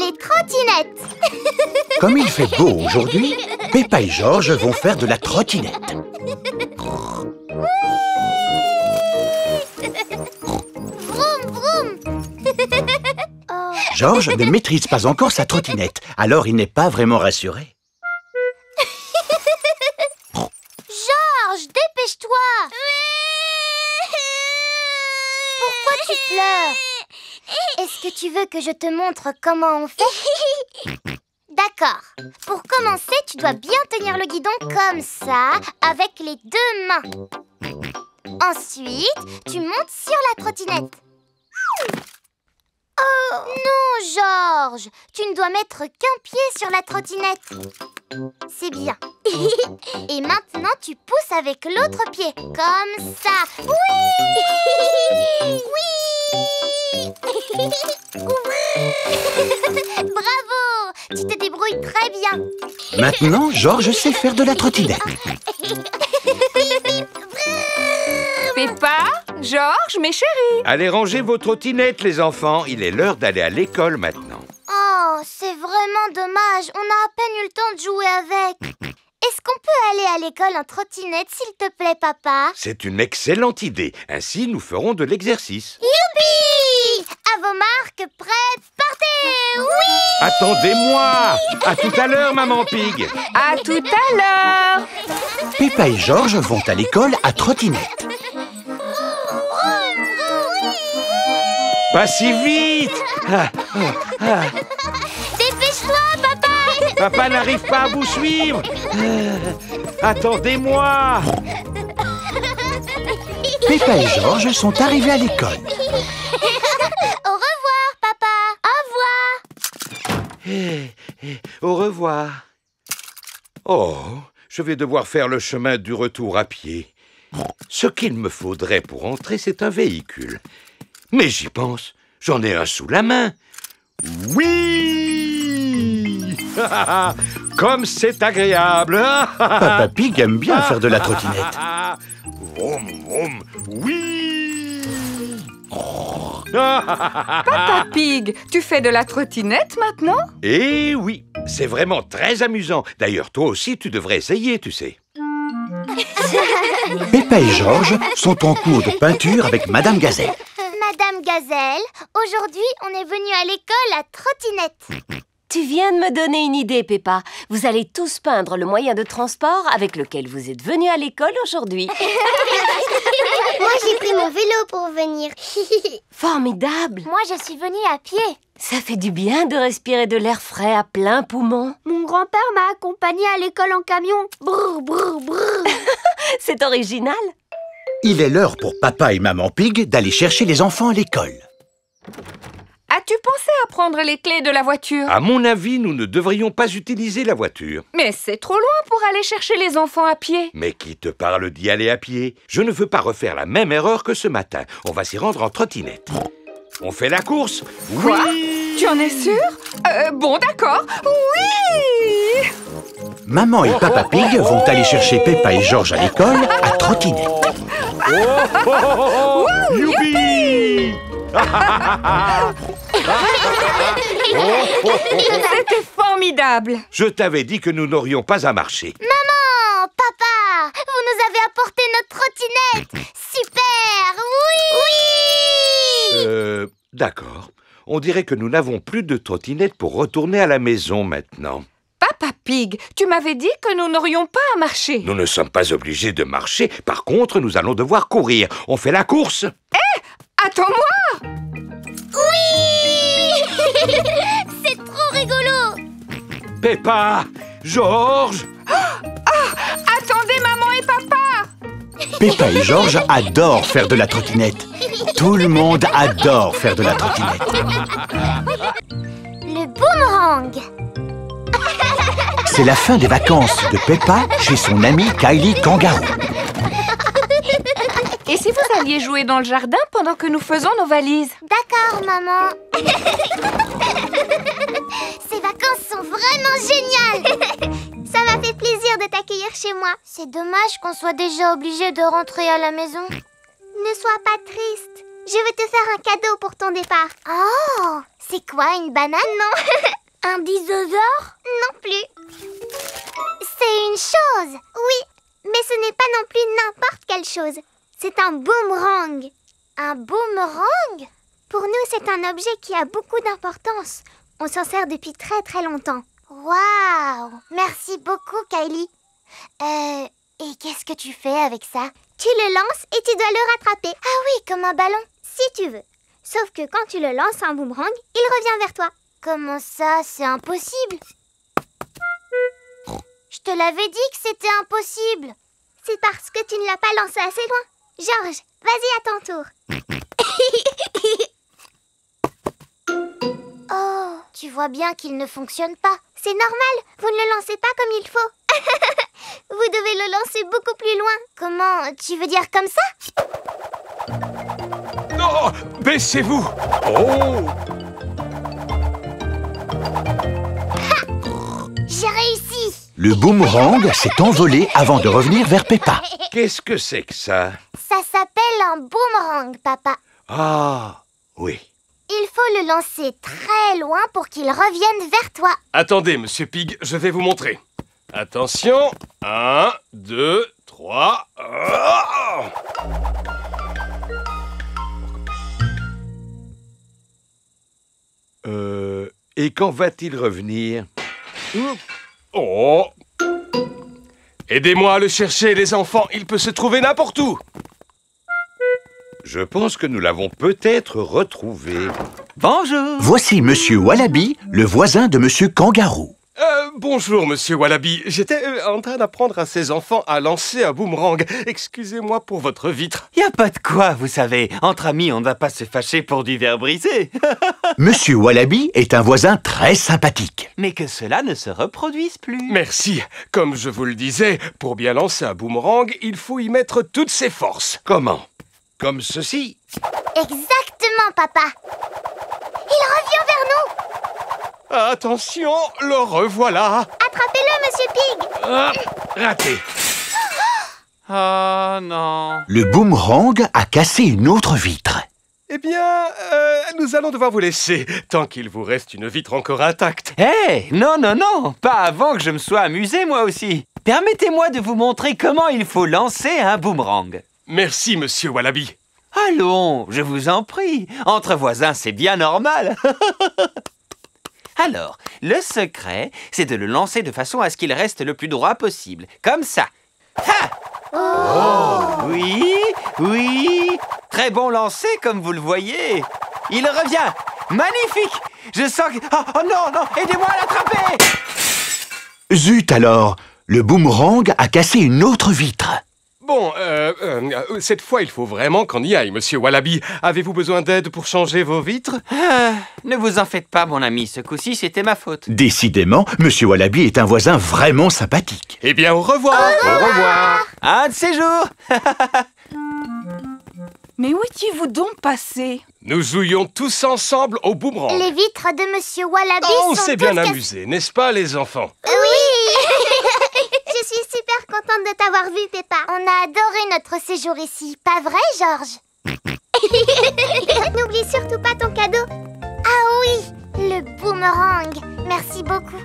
les trottinettes. Comme il fait beau aujourd'hui, Peppa et Georges vont faire de la trottinette. Vroom, vroom. Oh. Georges ne maîtrise pas encore sa trottinette, alors il n'est pas vraiment rassuré. Georges, dépêche-toi. Pourquoi tu pleures? Est-ce que tu veux que je te montre comment on fait? D'accord. Pour commencer, tu dois bien tenir le guidon comme ça, avec les deux mains. Ensuite, tu montes sur la trottinette. Oh non, Georges, tu ne dois mettre qu'un pied sur la trottinette. C'est bien. Et maintenant, tu pousses avec l'autre pied, comme ça. Oui! Oui! Bravo! Tu te débrouilles très bien. Maintenant, Georges sait faire de la trottinette. Peppa, Georges, mes chéris. Allez ranger vos trottinettes, les enfants. Il est l'heure d'aller à l'école maintenant. Oh, c'est vraiment dommage. On a à peine eu le temps de jouer avec. Est-ce qu'on peut aller à l'école en trottinette, s'il te plaît, papa? C'est une excellente idée. Ainsi, nous ferons de l'exercice. Youpi! À vos marques, prêtes, partez! Oui! Attendez-moi! À tout à l'heure, maman Pig. À tout à l'heure. Peppa et Georges vont à l'école à trottinette. Pas si vite! Dépêche-toi, papa! Papa n'arrive pas à vous suivre. Attendez-moi! Peppa et Georges sont arrivés à l'école. Au revoir, papa! Au revoir! Au revoir. Oh, je vais devoir faire le chemin du retour à pied. Ce qu'il me faudrait pour entrer, c'est un véhicule. Mais j'y pense, j'en ai un sous la main. Oui! Comme c'est agréable! Papa Pig aime bien faire de la trottinette. Vroom, vroom, oui! Papa Pig, tu fais de la trottinette maintenant? Eh oui, c'est vraiment très amusant. D'ailleurs, toi aussi, tu devrais essayer, tu sais. Peppa et Georges sont en cours de peinture avec Madame Gazelle. Madame Gazelle, aujourd'hui, on est venu à l'école à trottinette. Tu viens de me donner une idée, Peppa. Vous allez tous peindre le moyen de transport avec lequel vous êtes venus à l'école aujourd'hui. Moi, j'ai pris mon vélo pour venir. Formidable! Moi, je suis venue à pied. Ça fait du bien de respirer de l'air frais à plein poumon. Mon grand-père m'a accompagnée à l'école en camion. Brrr, brrr, brrr. C'est original. Il est l'heure pour Papa et Maman Pig d'aller chercher les enfants à l'école. As-tu pensé à prendre les clés de la voiture? À mon avis, nous ne devrions pas utiliser la voiture. Mais c'est trop loin pour aller chercher les enfants à pied. Mais qui te parle d'y aller à pied? Je ne veux pas refaire la même erreur que ce matin. On va s'y rendre en trottinette. On fait la course? Quoi? Oui! Tu en es sûr? Bon, d'accord. Oui! Maman et Papa Pig vont aller chercher Peppa et Georges à l'école à trottinette. Youpi! C'était formidable. Je t'avais dit que nous n'aurions pas à marcher. Maman, papa, vous nous avez apporté notre trottinette. Super, oui! D'accord. On dirait que nous n'avons plus de trottinette pour retourner à la maison maintenant. Papa Pig, tu m'avais dit que nous n'aurions pas à marcher. Nous ne sommes pas obligés de marcher. Par contre, nous allons devoir courir. On fait la course? Attends-moi! Oui! C'est trop rigolo! Peppa! Georges! Attendez, maman et papa! Peppa et Georges adorent faire de la trottinette. Tout le monde adore faire de la trottinette. Le boomerang! C'est la fin des vacances de Peppa chez son amie Kylie Kangaroo. Et si vous alliez jouer dans le jardin pendant que nous faisons nos valises? D'accord, maman. Ces vacances sont vraiment géniales. Ça m'a fait plaisir de t'accueillir chez moi. C'est dommage qu'on soit déjà obligé de rentrer à la maison. Ne sois pas triste. Je vais te faire un cadeau pour ton départ. Oh, C'est quoi, une banane? Non. Un dinosaure? Non plus. C'est une chose. Oui, mais ce n'est pas non plus n'importe quelle chose. C'est un boomerang. Un boomerang? Pour nous, c'est un objet qui a beaucoup d'importance. On s'en sert depuis très très longtemps. Waouh! Merci beaucoup, Kylie. Et qu'est-ce que tu fais avec ça? Tu le lances et tu dois le rattraper. Ah oui, comme un ballon, si tu veux. Sauf que quand tu le lances un boomerang, il revient vers toi. Comment ça? C'est impossible. Je te l'avais dit que c'était impossible. C'est parce que tu ne l'as pas lancé assez loin. Georges, vas-y à ton tour. Oh, tu vois bien qu'il ne fonctionne pas. C'est normal, vous ne le lancez pas comme il faut. Vous devez le lancer beaucoup plus loin. Comment? Tu veux dire comme ça? Non! Baissez-vous! Oh! J'ai réussi. Le boomerang s'est envolé avant de revenir vers Peppa. Qu'est-ce que c'est que ça? Ça s'appelle un boomerang, papa. Ah, oui. Il faut le lancer très loin pour qu'il revienne vers toi. Attendez, Monsieur Pig, je vais vous montrer. Attention, 1, 2, 3... Et quand va-t-il revenir? Oh! Aidez-moi à le chercher, les enfants, il peut se trouver n'importe où. Je pense que nous l'avons peut-être retrouvé. Bonjour. Voici Monsieur Wallaby, le voisin de Monsieur Kangaroo. Bonjour, Monsieur Wallaby. J'étais en train d'apprendre à ces enfants à lancer un boomerang. Excusez-moi pour votre vitre. Y a pas de quoi, vous savez. Entre amis, on ne va pas se fâcher pour du verre brisé. Monsieur Wallaby est un voisin très sympathique. Mais que cela ne se reproduise plus. Merci. Comme je vous le disais, pour bien lancer un boomerang, il faut y mettre toutes ses forces. Comment? Comme ceci? Exactement, papa. Il revient vers nous. Attention, le revoilà. Attrapez-le, Monsieur Pig. Ah, raté. Oh non. Le boomerang a cassé une autre vitre. Eh bien, nous allons devoir vous laisser, tant qu'il vous reste une vitre encore intacte. Non, non, non. Pas avant que je me sois amusé, moi aussi. Permettez-moi de vous montrer comment il faut lancer un boomerang. Merci, Monsieur Wallaby. Allons, je vous en prie. Entre voisins, c'est bien normal. Alors, le secret, c'est de le lancer de façon à ce qu'il reste le plus droit possible. Comme ça. Ha! Oh! Oui, oui. Très bon lancer, comme vous le voyez. Il revient. Magnifique. Je sens que... Oh non, non, aidez-moi à l'attraper. Zut alors, le boomerang a cassé une autre vitre. Bon, cette fois, il faut vraiment qu'on y aille, Monsieur Wallaby. Avez-vous besoin d'aide pour changer vos vitres? Ne vous en faites pas, mon ami. Ce coup-ci, c'était ma faute. Décidément, Monsieur Wallaby est un voisin vraiment sympathique. Eh bien, au revoir. Au revoir. Un de ces jours. Mais où étiez-vous donc passé? Nous jouions tous ensemble au boomerang. Les vitres de Monsieur Wallaby On sont s'est bien toutes amusé, n'est-ce pas, les enfants? Oui. Je suis super contente de t'avoir vu, Peppa. On a adoré notre séjour ici, pas vrai, Georges? N'oublie surtout pas ton cadeau. Ah oui, le boomerang. Merci beaucoup.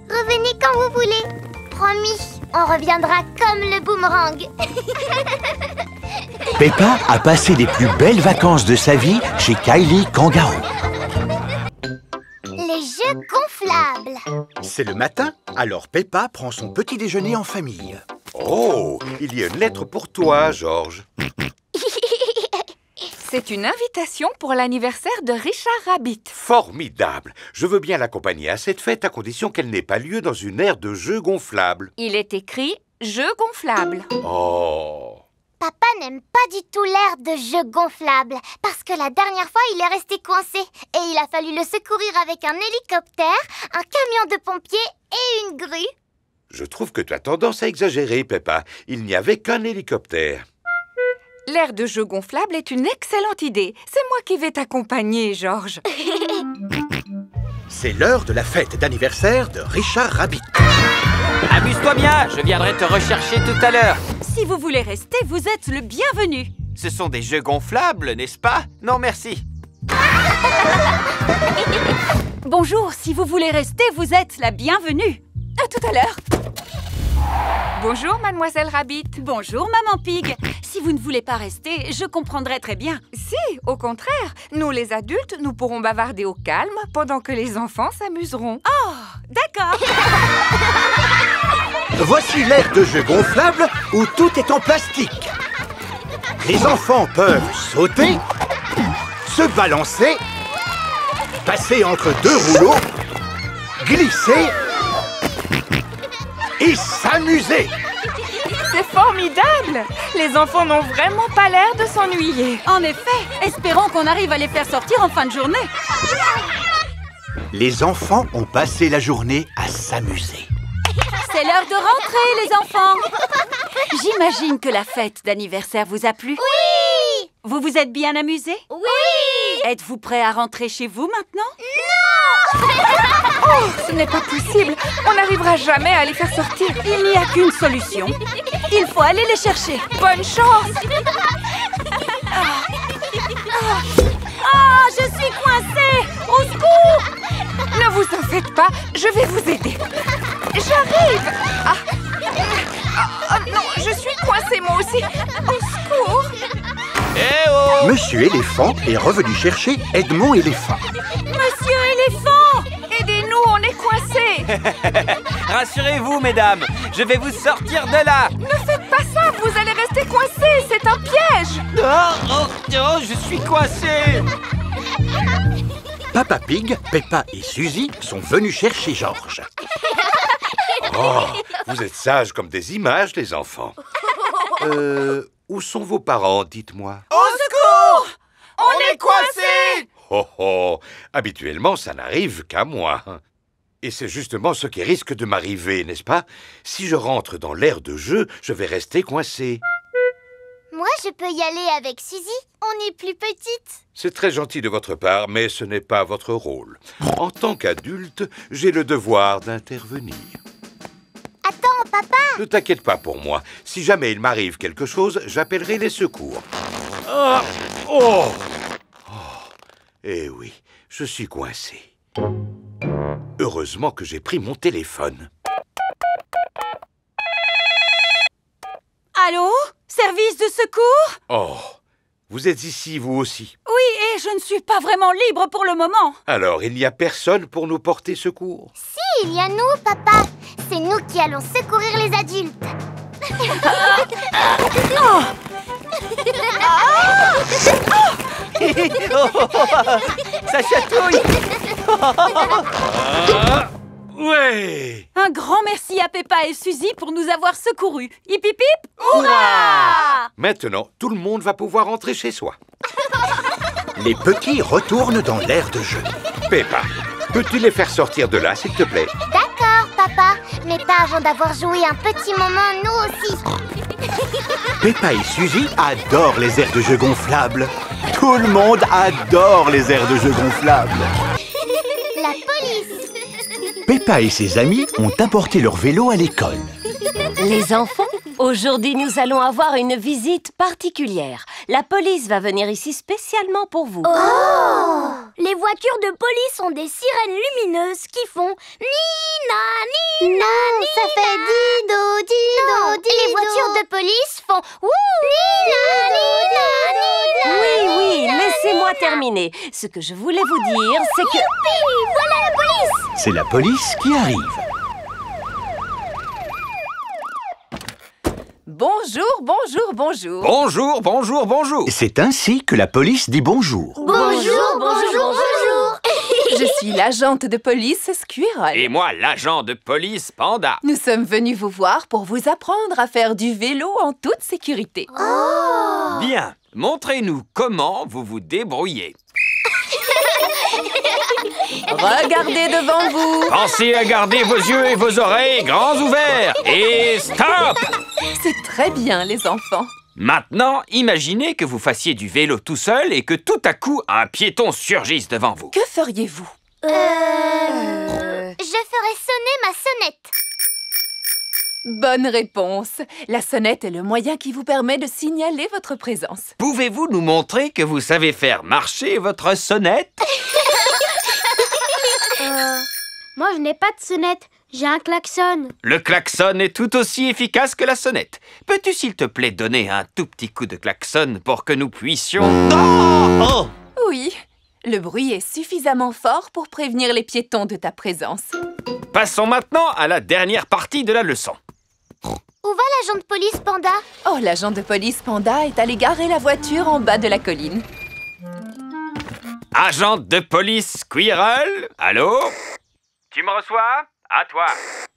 Revenez quand vous voulez. Promis, on reviendra comme le boomerang. Peppa a passé les plus belles vacances de sa vie chez Kylie Kangaroo. Les jeux gonflables. C'est le matin, alors Peppa prend son petit déjeuner en famille. Oh, il y a une lettre pour toi, Georges. C'est une invitation pour l'anniversaire de Richard Rabbit. Formidable. Je veux bien l'accompagner à cette fête à condition qu'elle n'ait pas lieu dans une aire de jeux gonflables. Il est écrit « Jeux gonflables ». Oh. Papa n'aime pas du tout l'air de jeu gonflable parce que la dernière fois, il est resté coincé et il a fallu le secourir avec un hélicoptère, un camion de pompiers et une grue. Je trouve que tu as tendance à exagérer, Peppa. Il n'y avait qu'un hélicoptère. L'air de jeu gonflable est une excellente idée. C'est moi qui vais t'accompagner, Georges. C'est l'heure de la fête d'anniversaire de Richard Rabbit. Amuse-toi bien, je viendrai te rechercher tout à l'heure. Si vous voulez rester, vous êtes le bienvenu. Ce sont des jeux gonflables, n'est-ce pas? Non, merci. Bonjour, si vous voulez rester, vous êtes la bienvenue. À tout à l'heure. Bonjour, Mademoiselle Rabbit. Bonjour, Maman Pig. Si vous ne voulez pas rester, je comprendrai très bien. Si, au contraire, nous les adultes, nous pourrons bavarder au calme pendant que les enfants s'amuseront. Oh, d'accord. Voici l'aire de jeu gonflable où tout est en plastique. Les enfants peuvent sauter, se balancer, passer entre deux rouleaux, glisser et s'amuser. C'est formidable! Les enfants n'ont vraiment pas l'air de s'ennuyer. En effet, espérons qu'on arrive à les faire sortir en fin de journée. Les enfants ont passé la journée à s'amuser. C'est l'heure de rentrer, les enfants. J'imagine que la fête d'anniversaire vous a plu. Oui! Vous vous êtes bien amusés? Oui! Êtes-vous prêts à rentrer chez vous maintenant? Oh, ce n'est pas possible! On n'arrivera jamais à les faire sortir. Il n'y a qu'une solution. Il faut aller les chercher. Bonne chance! Ah, je suis coincée! Au secours! Ne vous en faites pas, je vais vous aider. J'arrive! Non, je suis coincée moi aussi. Au secours! Eh oh! Monsieur Éléphant est revenu chercher Edmond Éléphant. Monsieur Éléphant! Aidez-nous, on est coincés! Rassurez-vous, mesdames, je vais vous sortir de là. Ne faites pas ça, vous allez rester coincés, c'est un piège! Oh, je suis coincé. Papa Pig, Peppa et Suzy sont venus chercher Georges. Oh, vous êtes sages comme des images, les enfants. Où sont vos parents, dites-moi? Au secours! On est coincés. Oh oh, habituellement, ça n'arrive qu'à moi. Et c'est justement ce qui risque de m'arriver, n'est-ce pas? Si je rentre dans l'aire de jeu, je vais rester coincé. Moi, je peux y aller avec Suzy. On est plus petites. C'est très gentil de votre part, mais ce n'est pas votre rôle. En tant qu'adulte, j'ai le devoir d'intervenir. Attends, papa. Ne t'inquiète pas pour moi. Si jamais il m'arrive quelque chose, j'appellerai les secours. Ah, oh, eh oui, je suis coincé. Heureusement que j'ai pris mon téléphone. Allô? Service de secours? Oh, vous êtes ici, vous aussi. Oui, et je ne suis pas vraiment libre pour le moment. Alors, il n'y a personne pour nous porter secours? Si, il y a nous, papa. C'est nous qui allons secourir les adultes. Ça chatouille. Ouais! Un grand merci à Peppa et Suzy pour nous avoir secourus. Hip hip hip! Hurrah! Maintenant, tout le monde va pouvoir rentrer chez soi. Les petits retournent dans l'aire de jeu. Peppa, peux-tu les faire sortir de là, s'il te plaît? D'accord, papa. Mais pas avant d'avoir joué un petit moment, nous aussi. Peppa et Suzy adorent les aires de jeu gonflables. Tout le monde adore les aires de jeu gonflables. La police. Peppa et ses amis ont apporté leur vélo à l'école. Les enfants, aujourd'hui nous allons avoir une visite particulière. La police va venir ici spécialement pour vous. Oh! Les voitures de police ont des sirènes lumineuses qui font Nina, Nina, non, ça fait dido, dido, dido. Les voitures de police font Wouh, Nina, Nina, Nina. Oui, laissez-moi terminer. Ce que je voulais vous dire, c'est que... Youpi, voilà la police. C'est la police qui arrive. Bonjour, bonjour, bonjour. Bonjour, bonjour, bonjour. C'est ainsi que la police dit bonjour. Bonjour, bonjour, bonjour. Je suis l'agente de police Squirrel. Et moi, l'agent de police Panda. Nous sommes venus vous voir pour vous apprendre à faire du vélo en toute sécurité. Bien, montrez-nous comment vous vous débrouillez. Regardez devant vous. Pensez à garder vos yeux et vos oreilles grands ouverts. Et stop! C'est très bien, les enfants. Maintenant, imaginez que vous fassiez du vélo tout seul et que tout à coup, un piéton surgisse devant vous. Que feriez-vous? Je ferai sonner ma sonnette. Bonne réponse. La sonnette est le moyen qui vous permet de signaler votre présence. Pouvez-vous nous montrer que vous savez faire marcher votre sonnette? Moi, je n'ai pas de sonnette. J'ai un klaxon. Le klaxon est tout aussi efficace que la sonnette. Peux-tu, s'il te plaît, donner un tout petit coup de klaxon pour que nous puissions... Oh! Oui, le bruit est suffisamment fort pour prévenir les piétons de ta présence. Passons maintenant à la dernière partie de la leçon. Où va l'agent de police, Panda? Oh, l'agent de police Panda est allé garer la voiture en bas de la colline. Agent de police Squirrel, allô? Tu me reçois? À toi.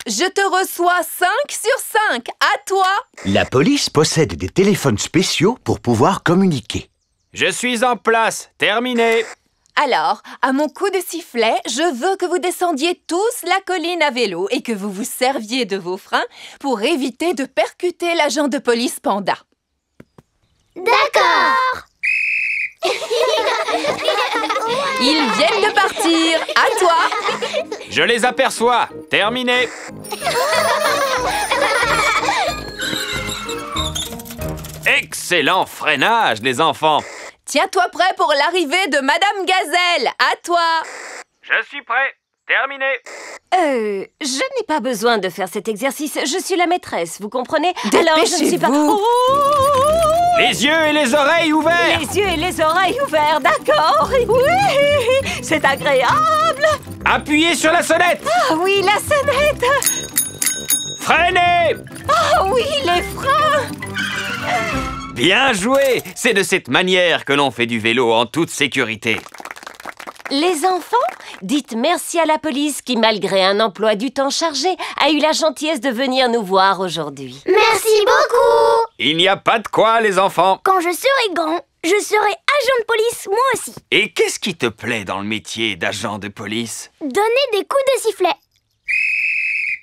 Je te reçois 5 sur 5. À toi. La police possède des téléphones spéciaux pour pouvoir communiquer. Je suis en place. Terminé. Alors, à mon coup de sifflet, je veux que vous descendiez tous la colline à vélo et que vous vous serviez de vos freins pour éviter de percuter l'agent de police Panda. D'accord. Ils viennent de partir. À toi. Je les aperçois. Terminé. Excellent freinage, les enfants. Tiens-toi prêt pour l'arrivée de Madame Gazelle. À toi. Je suis prêt. Terminé. Je n'ai pas besoin de faire cet exercice. Je suis la maîtresse, vous comprenez? Alors, je ne suis pas... Dépêchez-vous. Les yeux et les oreilles ouverts. Les yeux et les oreilles ouverts, d'accord? Oui, c'est agréable. Appuyez sur la sonnette. Ah oui, la sonnette. Freinez. Ah oui, les freins. Bien joué. C'est de cette manière que l'on fait du vélo en toute sécurité. Les enfants, dites merci à la police qui, malgré un emploi du temps chargé, a eu la gentillesse de venir nous voir aujourd'hui. Merci beaucoup. Il n'y a pas de quoi, les enfants. Quand je serai grand, je serai agent de police, moi aussi. Et qu'est-ce qui te plaît dans le métier d'agent de police? Donner des coups de sifflet.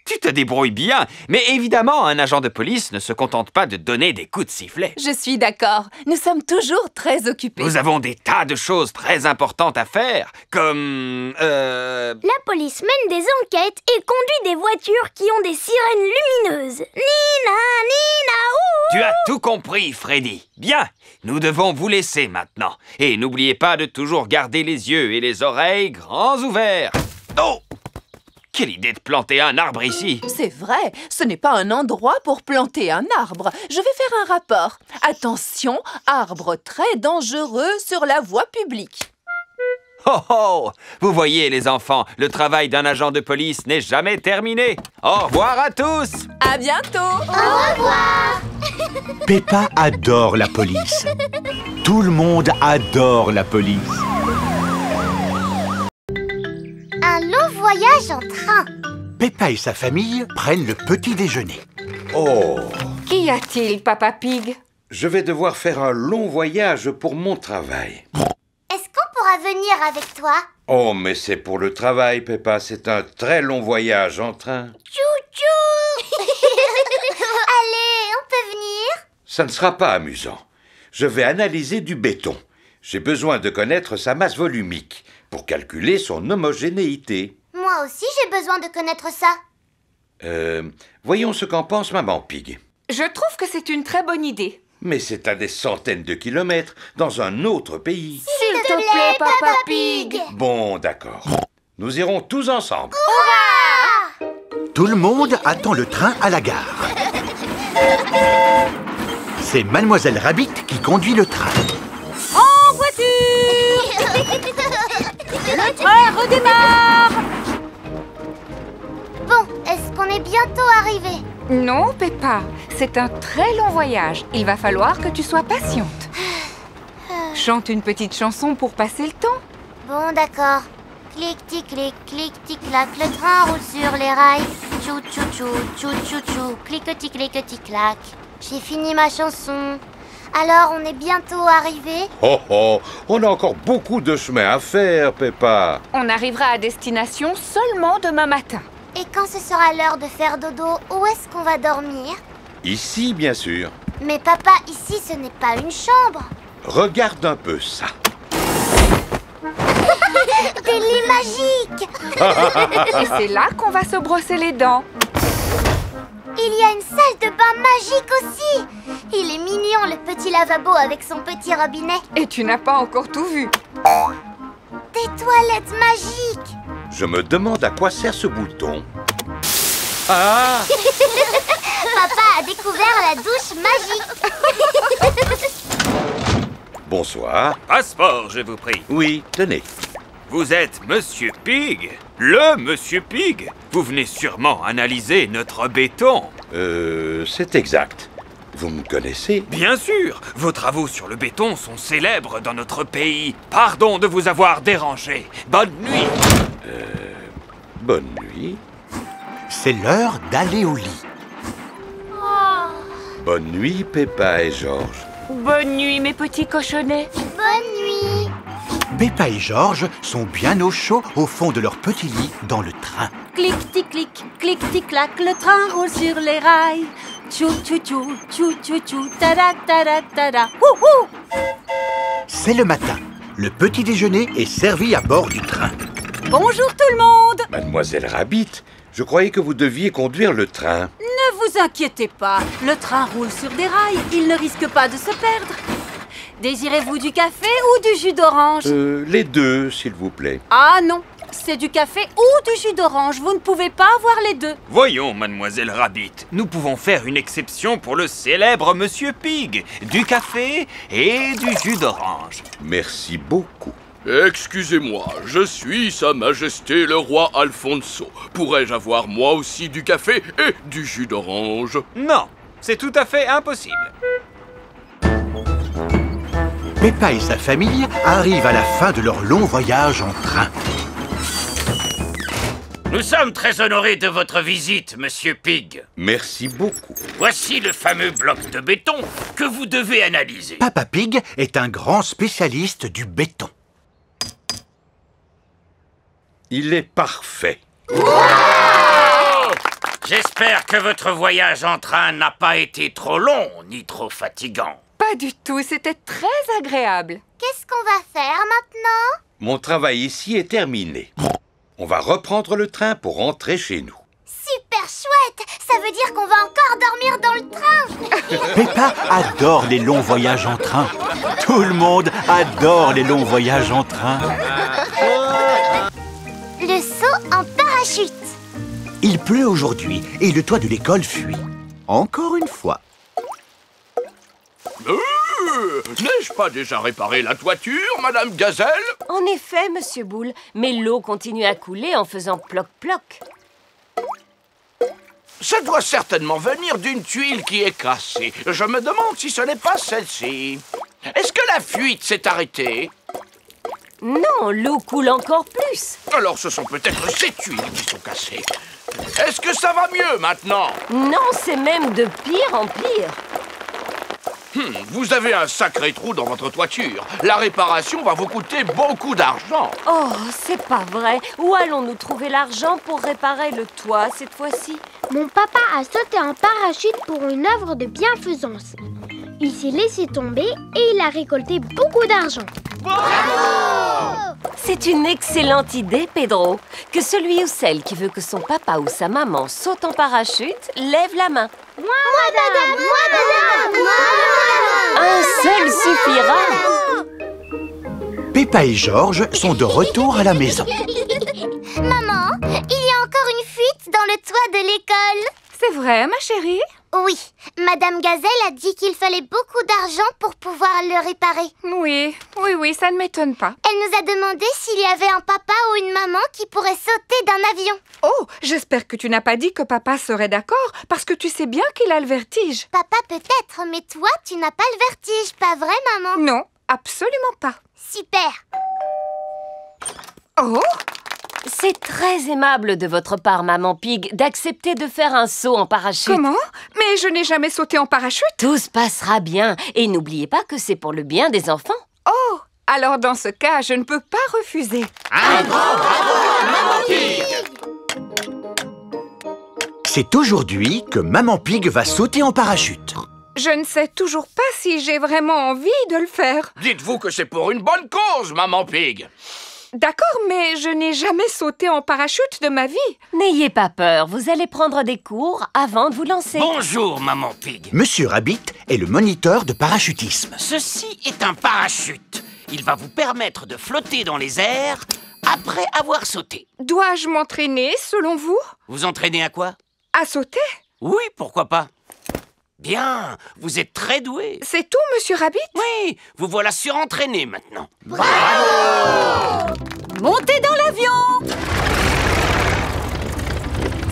Tu te débrouilles bien, mais évidemment, un agent de police ne se contente pas de donner des coups de sifflet. Je suis d'accord. Nous sommes toujours très occupés. Nous avons des tas de choses très importantes à faire, comme... La police mène des enquêtes et conduit des voitures qui ont des sirènes lumineuses. Nina, Nina, ouh. Tu as tout compris, Freddy. Bien, nous devons vous laisser maintenant. Et n'oubliez pas de toujours garder les yeux et les oreilles grands ouverts. Oh! Quelle idée de planter un arbre ici! C'est vrai, ce n'est pas un endroit pour planter un arbre. Je vais faire un rapport. Attention, arbre très dangereux sur la voie publique. Oh oh! Vous voyez, les enfants, le travail d'un agent de police n'est jamais terminé. Au revoir à tous! À bientôt! Au revoir. Peppa adore la police. Tout le monde adore la police. Un long voyage en train. Peppa et sa famille prennent le petit déjeuner. Oh, Qu'y a-t-il, Papa Pig? je vais devoir faire un long voyage pour mon travail. Est-ce qu'on pourra venir avec toi? Oh, mais c'est pour le travail, Peppa. C'est un très long voyage en train. Chou-chou. Allez, on peut venir? Ça ne sera pas amusant. Je vais analyser du béton. J'ai besoin de connaître sa masse volumique pour calculer son homogénéité. Moi aussi, j'ai besoin de connaître ça. Voyons ce qu'en pense Maman Pig. Je trouve que c'est une très bonne idée. Mais c'est à des centaines de kilomètres, dans un autre pays. S'il te plaît, Papa Pig. Bon, d'accord. Nous irons tous ensemble. Tout le monde attend le train à la gare. C'est Mademoiselle Rabbit qui conduit le train. En voiture! Le train redémarre! Bon, est-ce qu'on est bientôt arrivé? Non, Peppa, c'est un très long voyage. Il va falloir que tu sois patiente. Chante une petite chanson pour passer le temps. Bon, d'accord. Clic-tic-clic, clic-tic-clac, le train roule sur les rails. Chou-chou-chou, chou-chou-chou, clic-tic-clic-tic-clac. J'ai fini ma chanson. Alors, on est bientôt arrivé? Oh oh, on a encore beaucoup de chemin à faire, Peppa. On arrivera à destination seulement demain matin. Et quand ce sera l'heure de faire dodo, où est-ce qu'on va dormir? Ici, bien sûr. Mais papa, ici, ce n'est pas une chambre. Regarde un peu ça. Des lits magiques. Et c'est là qu'on va se brosser les dents. Il y a une salle de bain magique aussi. Il est mignon, le petit lavabo avec son petit robinet. Et tu n'as pas encore tout vu. Des toilettes magiques. Je me demande à quoi sert ce bouton. Ah! Papa a découvert la douche magique. Bonsoir. Passeport, je vous prie. Oui, tenez. Vous êtes Monsieur Pig? Le Monsieur Pig? Vous venez sûrement analyser notre béton. C'est exact. Vous me connaissez? Bien sûr, vos travaux sur le béton sont célèbres dans notre pays. Pardon de vous avoir dérangé. Bonne nuit. Bonne nuit. C'est l'heure d'aller au lit. Bonne nuit, Peppa et Georges. Bonne nuit, mes petits cochonnets. Bonne nuit. Peppa et Georges sont bien au chaud au fond de leur petit lit dans le train. Clic-tic-clic, clic-tic-clac, le train roule sur les rails. Tchou-tchou-tchou, tchou-tchou-tchou, tada-tada-tada, wouhou! C'est le matin. Le petit déjeuner est servi à bord du train. Bonjour tout le monde! Mademoiselle Rabbit, je croyais que vous deviez conduire le train. Ne vous inquiétez pas, le train roule sur des rails, il ne risque pas de se perdre. Désirez-vous du café ou du jus d'orange? Les deux, s'il vous plaît. Ah non, c'est du café ou du jus d'orange, vous ne pouvez pas avoir les deux. Voyons, Mademoiselle Rabbit, nous pouvons faire une exception pour le célèbre Monsieur Pig. Du café et du jus d'orange. Merci beaucoup. Excusez-moi, je suis Sa Majesté le roi Alfonso. Pourrais-je avoir moi aussi du café et du jus d'orange? Non, c'est tout à fait impossible. Peppa et sa famille arrivent à la fin de leur long voyage en train. Nous sommes très honorés de votre visite, Monsieur Pig. Merci beaucoup. Voici le fameux bloc de béton que vous devez analyser. Papa Pig est un grand spécialiste du béton. Il est parfait. J'espère que votre voyage en train n'a pas été trop long ni trop fatigant. Pas du tout, c'était très agréable. Qu'est-ce qu'on va faire maintenant? Mon travail ici est terminé. On va reprendre le train pour rentrer chez nous. Super chouette! Ça veut dire qu'on va encore dormir dans le train. Peppa adore les longs voyages en train. Tout le monde adore les longs voyages en train. Le saut en parachute. Il pleut aujourd'hui et le toit de l'école fuit. Encore une fois. N'ai-je pas déjà réparé la toiture, Madame Gazelle? En effet, Monsieur Boule, mais l'eau continue à couler en faisant ploc-ploc. Ça doit certainement venir d'une tuile qui est cassée. Je me demande si ce n'est pas celle-ci. Est-ce que la fuite s'est arrêtée? Non, l'eau coule encore plus. Alors ce sont peut-être ces tuiles qui sont cassées. Est-ce que ça va mieux maintenant? Non, c'est même de pire en pire. Vous avez un sacré trou dans votre toiture. La réparation va vous coûter beaucoup d'argent. Oh, c'est pas vrai. Où allons-nous trouver l'argent pour réparer le toit cette fois-ci? Mon papa a sauté en parachute pour une œuvre de bienfaisance. Il s'est laissé tomber et il a récolté beaucoup d'argent. C'est une excellente idée, Pedro. Que celui ou celle qui veut que son papa ou sa maman saute en parachute, lève la main. Moi, madame! Moi, madame! Un seul suffira. Peppa et Georges sont de retour à la maison. Maman, il y a encore une fuite dans le toit de l'école. C'est vrai, ma chérie? Oui, Madame Gazelle a dit qu'il fallait beaucoup d'argent pour pouvoir le réparer. Oui, ça ne m'étonne pas. Elle nous a demandé s'il y avait un papa ou une maman qui pourrait sauter d'un avion. Oh, j'espère que tu n'as pas dit que papa serait d'accord, parce que tu sais bien qu'il a le vertige. Papa peut-être, mais toi, tu n'as pas le vertige, pas vrai, maman? Non, absolument pas. Super. Oh! C'est très aimable de votre part, Maman Pig, d'accepter de faire un saut en parachute. Comment? Mais je n'ai jamais sauté en parachute. Tout se passera bien. Et n'oubliez pas que c'est pour le bien des enfants. Oh! Alors dans ce cas, je ne peux pas refuser. Un grand bravo à Maman Pig! C'est aujourd'hui que Maman Pig va sauter en parachute. Je ne sais toujours pas si j'ai vraiment envie de le faire. Dites-vous que c'est pour une bonne cause, Maman Pig. D'accord, mais je n'ai jamais sauté en parachute de ma vie. N'ayez pas peur, vous allez prendre des cours avant de vous lancer. Bonjour, Maman Pig. Monsieur Rabbit est le moniteur de parachutisme. Ceci est un parachute. Il va vous permettre de flotter dans les airs après avoir sauté. Dois-je m'entraîner, selon vous? Vous entraînez à quoi? À sauter? Oui, pourquoi pas. Bien, vous êtes très doué. C'est tout, Monsieur Rabbit? Oui, vous voilà surentraîné maintenant. Bravo! Montez dans l'avion!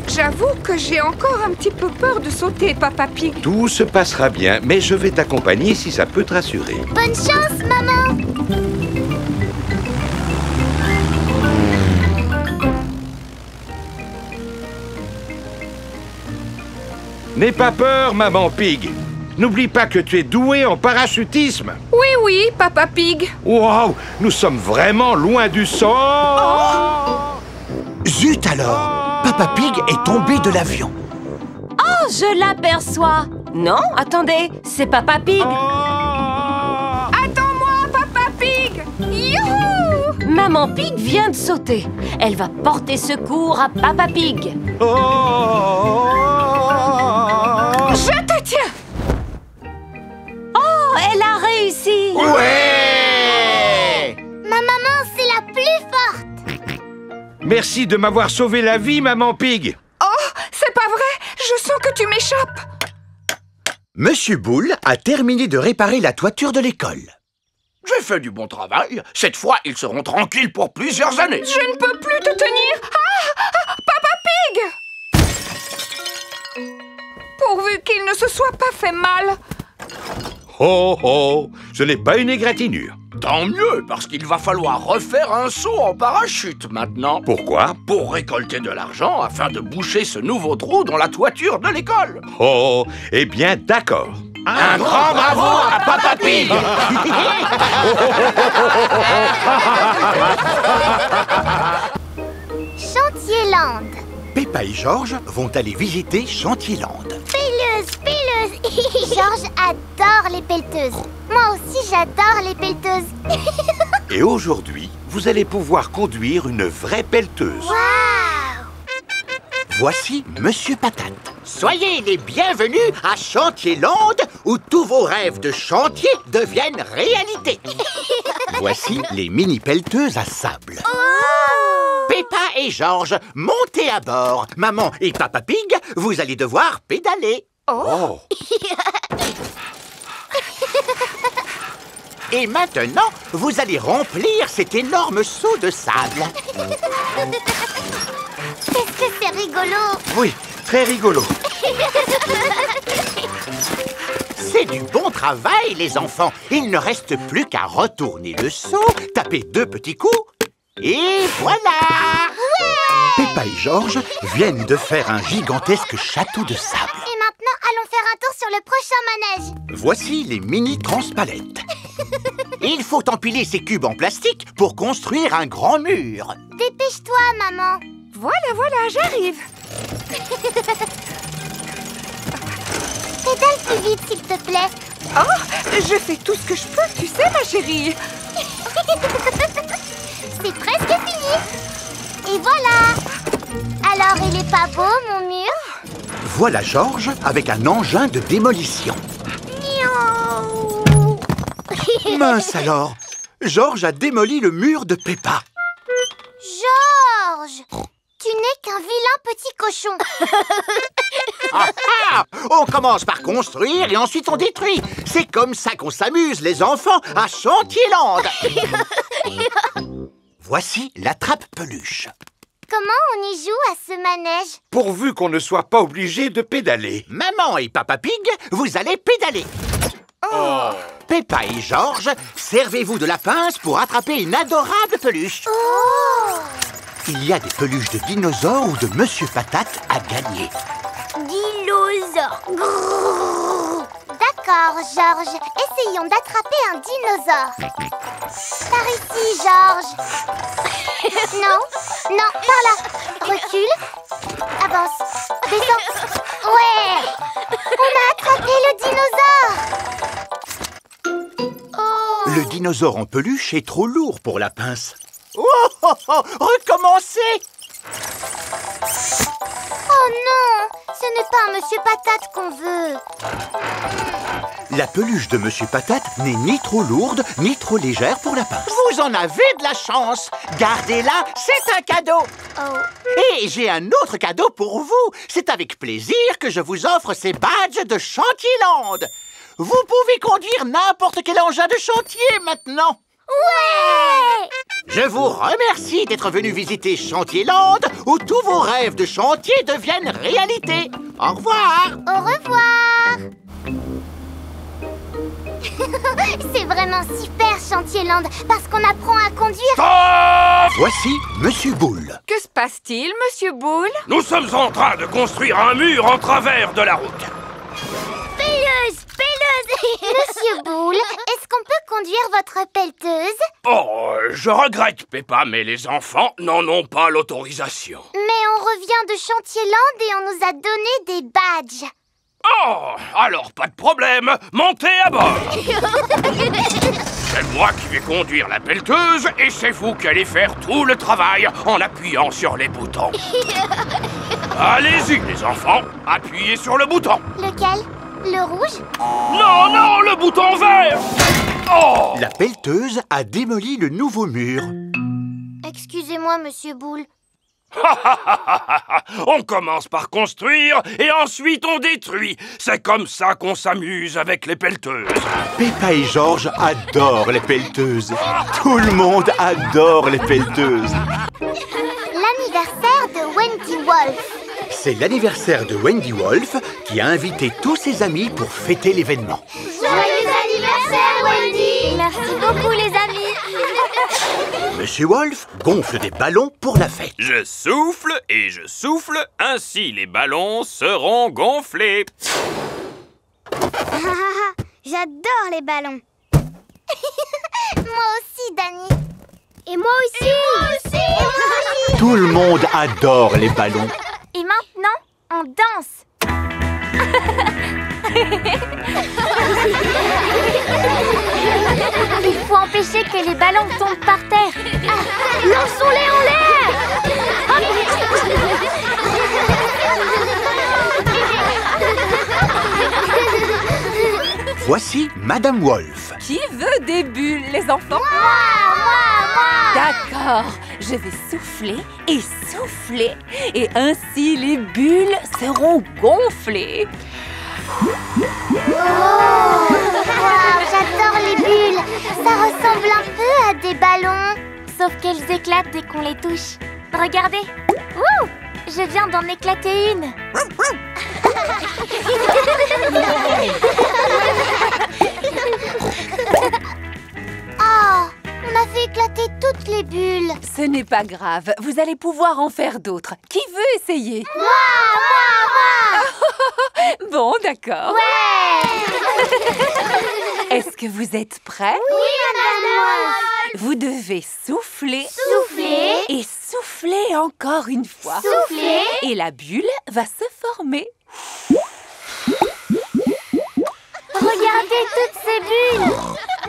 J'avoue que j'ai encore un petit peu peur de sauter, Papa Pig. Tout se passera bien, mais je vais t'accompagner si ça peut te rassurer. Bonne chance, maman! N'aie pas peur, Maman Pig. N'oublie pas que tu es doué en parachutisme. Oui, oui, Papa Pig. Waouh, nous sommes vraiment loin du sol. Zut alors! Papa Pig est tombé de l'avion. Oh, je l'aperçois. Non, attendez, c'est Papa Pig. Attends-moi, Papa Pig. Youhou! Maman Pig vient de sauter. Elle va porter secours à Papa Pig. Je te tiens. Oh, elle a réussi. Ouais! Ma maman, c'est la plus forte! Merci de m'avoir sauvé la vie, Maman Pig. Oh, c'est pas vrai. Je sens que tu m'échappes. Monsieur Boule a terminé de réparer la toiture de l'école. J'ai fait du bon travail. Cette fois, ils seront tranquilles pour plusieurs années. Je ne peux plus te tenir. Papa Pig! Pourvu qu'il ne se soit pas fait mal. Oh oh, ce n'est pas une égratignure. Tant mieux, parce qu'il va falloir refaire un saut en parachute maintenant. Pourquoi? Pour récolter de l'argent afin de boucher ce nouveau trou dans la toiture de l'école. Oh, eh bien d'accord. Un grand bravo à Papa Pig! Chantierland. Peppa et George vont aller visiter Chantierland. Peleuse, peleuse. Georges adore les pelleteuses. Moi aussi, j'adore les pelleteuses. Et aujourd'hui, vous allez pouvoir conduire une vraie pelleteuse. Waouh! Voici Monsieur Patate. Soyez les bienvenus à Chantierland, où tous vos rêves de chantier deviennent réalité. Voici les mini-pelleteuses à sable. Peppa et George, montez à bord. Maman et Papa Pig, vous allez devoir pédaler. Oh! Et maintenant, vous allez remplir cet énorme seau de sable. Est-ce que c'est rigolo? Oui, très rigolo. C'est du bon travail, les enfants. Il ne reste plus qu'à retourner le seau, taper 2 petits coups, et voilà! Peppa et George viennent de faire un gigantesque château de sable. Et maintenant, allons faire un tour sur le prochain manège. Voici les mini-transpalettes. Il faut empiler ces cubes en plastique pour construire un grand mur. Dépêche-toi, maman. Voilà, j'arrive. Pédale plus vite, s'il te plaît. Oh, je fais tout ce que je peux, tu sais, ma chérie. C'est presque fini. Et voilà. Alors, il est pas beau, mon mur? Voilà George avec un engin de démolition. Mince alors! George a démoli le mur de Peppa. Georges, tu n'es qu'un vilain petit cochon. On commence par construire et ensuite on détruit. C'est comme ça qu'on s'amuse, les enfants, à Chantierland. Voici la trappe-peluche. Comment on y joue à ce manège? Pourvu qu'on ne soit pas obligé de pédaler. Maman et Papa Pig, vous allez pédaler. Oh. Peppa et George, servez-vous de la pince pour attraper une adorable peluche. Il y a des peluches de dinosaures ou de Monsieur Patate à gagner. Dinosaure. D'accord, Georges. Essayons d'attraper un dinosaure. Par ici, Georges. Non, par là. Recule. Avance. Descends. Ouais. On a attrapé le dinosaure. Le dinosaure en peluche est trop lourd pour la pince. Oh, Recommencez! Oh non! Ce n'est pas un Monsieur Patate qu'on veut. La peluche de Monsieur Patate n'est ni trop lourde, ni trop légère pour la pince. Vous en avez de la chance. Gardez-la, c'est un cadeau. Et j'ai un autre cadeau pour vous. C'est avec plaisir que je vous offre ces badges de Chantierland. Vous pouvez conduire n'importe quel engin de chantier maintenant. Ouais! Je vous remercie d'être venu visiter Chantierland, où tous vos rêves de chantier deviennent réalité. Au revoir. Au revoir. C'est vraiment super, Chantierland, parce qu'on apprend à conduire. Voici Monsieur Boule. Que se passe-t-il, Monsieur Boule? Nous sommes en train de construire un mur en travers de la route. Pelleuse! Monsieur Boule, est-ce qu'on peut conduire votre pelleteuse? Oh, je regrette, Peppa, mais les enfants n'en ont pas l'autorisation. Mais on revient de Chantierland et on nous a donné des badges. Oh, alors pas de problème, montez à bord. C'est moi qui vais conduire la pelleteuse et c'est vous qui allez faire tout le travail en appuyant sur les boutons. Allez-y, les enfants, appuyez sur le bouton. Lequel? Le rouge? Non, non, le bouton vert. Oh! La pelleteuse a démoli le nouveau mur. Excusez-moi, Monsieur Boule. On commence par construire et ensuite on détruit. C'est comme ça qu'on s'amuse avec les pelleteuses. Peppa et Georges adorent les pelleteuses. Tout le monde adore les pelleteuses. L'anniversaire de Wendy Wolf. C'est l'anniversaire de Wendy Wolf qui a invité tous ses amis pour fêter l'événement. Joyeux anniversaire, Wendy! Merci beaucoup, les amis. Monsieur Wolf gonfle des ballons pour la fête. Je souffle et je souffle, ainsi les ballons seront gonflés. J'adore les ballons. Moi aussi, Dani. Et moi aussi. Et moi aussi. Et moi aussi. Tout le monde adore les ballons. Et maintenant, on danse. Il faut empêcher que les ballons tombent par terre. Lançons-les en l'air. Voici Madame Wolf. Qui veut des bulles, les enfants? Moi. D'accord, je vais souffler et souffler. Et ainsi, les bulles seront gonflées. Wow, j'adore les bulles. Ça ressemble un peu à des ballons. Sauf qu'elles éclatent dès qu'on les touche. Regardez. Ouh, je viens d'en éclater une. Oh, on a fait éclater toutes les bulles. Ce n'est pas grave, vous allez pouvoir en faire d'autres. Qui veut essayer? Moi. Bon, d'accord. Ouais. Est-ce que vous êtes prêts? Oui, Madame. Vous devez souffler. Souffler. Et souffler encore une fois. Souffler. Et la bulle va se former. Regardez toutes ces bulles.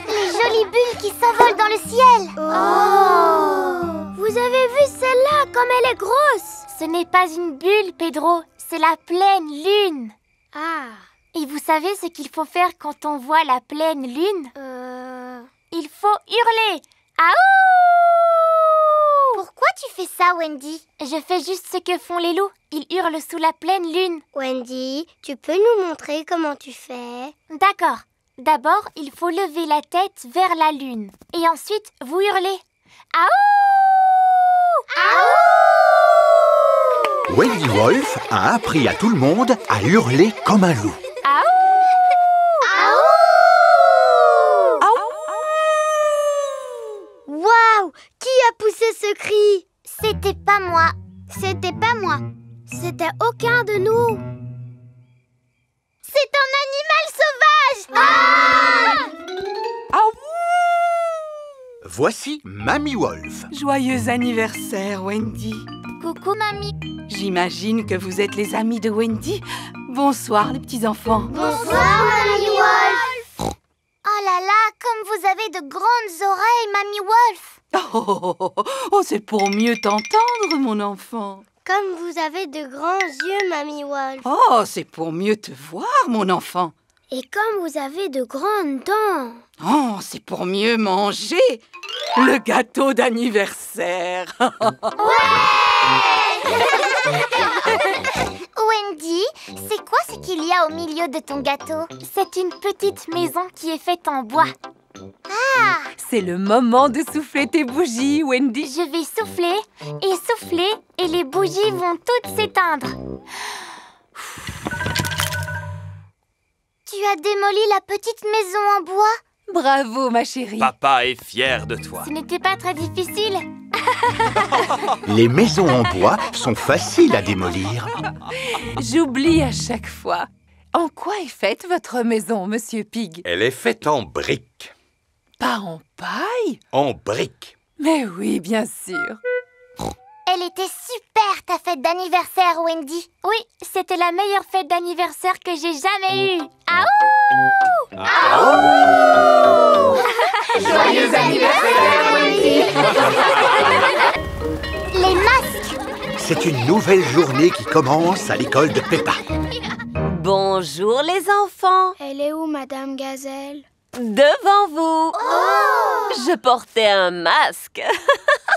Les jolies bulles qui s'envolent dans le ciel. Oh. Vous avez vu celle-là comme elle est grosse? Ce n'est pas une bulle, Pedro. C'est la pleine lune. Ah. Et vous savez ce qu'il faut faire quand on voit la pleine lune? Il faut hurler. Aouh! Pourquoi tu fais ça, Wendy? Je fais juste ce que font les loups. Ils hurlent sous la pleine lune. Wendy, tu peux nous montrer comment tu fais? D'accord. D'abord, il faut lever la tête vers la lune. Et ensuite, vous hurlez. Aouh! Aouh! Wendy Wolf a appris à tout le monde à hurler comme un loup. Waouh! Qui a poussé ce cri? C'était pas moi. C'était pas moi. C'était aucun de nous. C'est un animal sauvage! Voici Mamie Wolf. Joyeux anniversaire, Wendy. Coucou, mamie. J'imagine que vous êtes les amis de Wendy. Bonsoir, les petits-enfants. Bonsoir, Mamie Wolf. Oh là là, comme vous avez de grandes oreilles, Mamie Wolf. Oh, c'est pour mieux t'entendre, mon enfant. Comme vous avez de grands yeux, Mamie Wolf. Oh, c'est pour mieux te voir, mon enfant. Et comme vous avez de grandes dents. Oh, c'est pour mieux manger le gâteau d'anniversaire. Wendy, c'est quoi ce qu'il y a au milieu de ton gâteau? C'est une petite maison qui est faite en bois. Ah! C'est le moment de souffler tes bougies, Wendy. Je vais souffler et les bougies vont toutes s'éteindre. Tu as démoli la petite maison en bois? Bravo, ma chérie. Papa est fier de toi. Ce n'était pas très difficile. Les maisons en bois sont faciles à démolir. J'oublie à chaque fois. En quoi est faite votre maison, Monsieur Pig? Elle est faite en briques. Pas en paille? En briques. Mais oui, bien sûr. Elle était super ta fête d'anniversaire, Wendy. Oui, c'était la meilleure fête d'anniversaire que j'ai jamais eue. Aouh! Aouh! Joyeux anniversaire, Wendy! Les masques! C'est une nouvelle journée qui commence à l'école de Peppa. Bonjour les enfants. Elle est où, Madame Gazelle? Devant vous. Je portais un masque.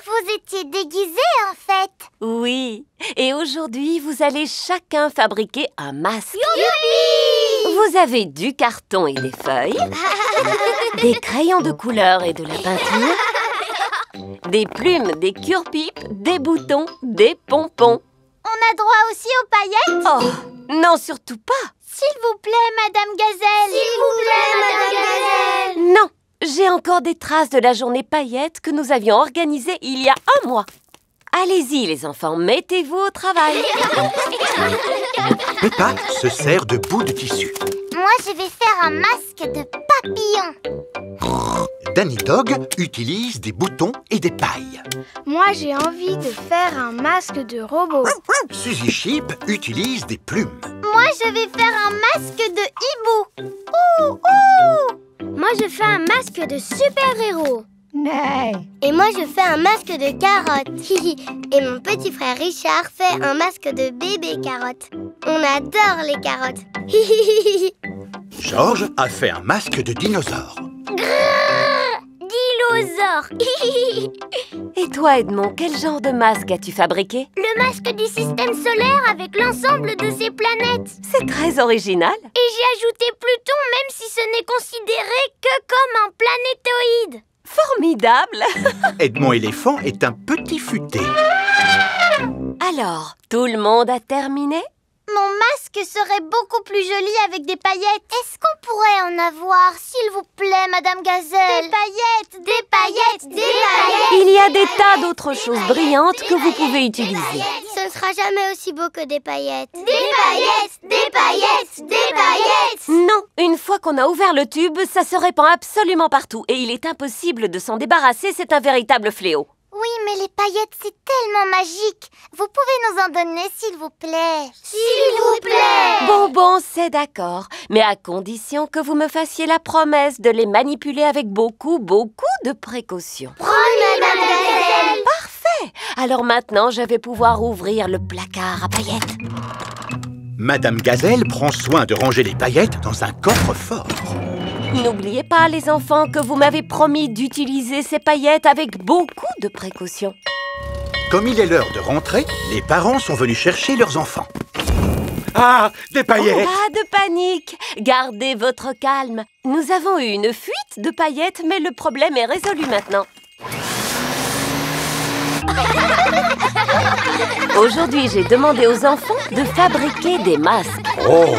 Vous étiez déguisés, en fait. Oui. Et aujourd'hui, vous allez chacun fabriquer un masque. Youpi! Vous avez du carton et des feuilles, des crayons de couleur et de la peinture, des plumes, des cure-pipes, des boutons, des pompons. On a droit aussi aux paillettes? Oh, non, surtout pas. S'il vous plaît, Madame Gazelle. S'il vous plaît, Madame Gazelle. Non, j'ai encore des traces de la journée paillettes que nous avions organisée il y a un mois. Allez-y, les enfants, mettez-vous au travail. Peppa se sert de bouts de tissu. Moi, je vais faire un masque de papillon. Danny Dog utilise des boutons et des pailles. Moi, j'ai envie de faire un masque de robot. Suzy Sheep utilise des plumes. Moi, je vais faire un masque de hibou. Ouh, ouh. Moi, je fais un masque de super-héros. Nee. Et moi, je fais un masque de carotte. Et mon petit frère Richard fait un masque de bébé carotte. On adore les carottes. George a fait un masque de dinosaure. Dinosaure. Et toi, Edmond, quel genre de masque as-tu fabriqué? Le masque du système solaire avec l'ensemble de ses planètes. C'est très original. Et j'ai ajouté Pluton, même si ce n'est considéré que comme un planétoïde. Formidable. Edmond éléphant est un petit futé. Alors, tout le monde a terminé? Mon masque serait beaucoup plus joli avec des paillettes. Est-ce qu'on pourrait en avoir, s'il vous plaît, Madame Gazelle? Des paillettes, des paillettes, des paillettes. Il y a des tas d'autres choses brillantes que vous pouvez utiliser. Ce ne sera jamais aussi beau que des paillettes. Des paillettes, des paillettes, des paillettes. Non, une fois qu'on a ouvert le tube, ça se répand absolument partout. Et il est impossible de s'en débarrasser, c'est un véritable fléau. Oui, mais les paillettes, c'est tellement magique. Vous pouvez nous en donner, s'il vous plaît. S'il vous plaît. Bon, c'est d'accord. Mais à condition que vous me fassiez la promesse de les manipuler avec beaucoup de précautions. Promis, Madame Gazelle. Parfait. Alors maintenant, je vais pouvoir ouvrir le placard à paillettes. Madame Gazelle prend soin de ranger les paillettes dans un coffre-fort. N'oubliez pas, les enfants, que vous m'avez promis d'utiliser ces paillettes avec beaucoup de précautions. Comme il est l'heure de rentrer, les parents sont venus chercher leurs enfants. Ah, des paillettes! Pas de panique, gardez votre calme. Nous avons eu une fuite de paillettes, mais le problème est résolu maintenant. Aujourd'hui, j'ai demandé aux enfants de fabriquer des masques. Oh,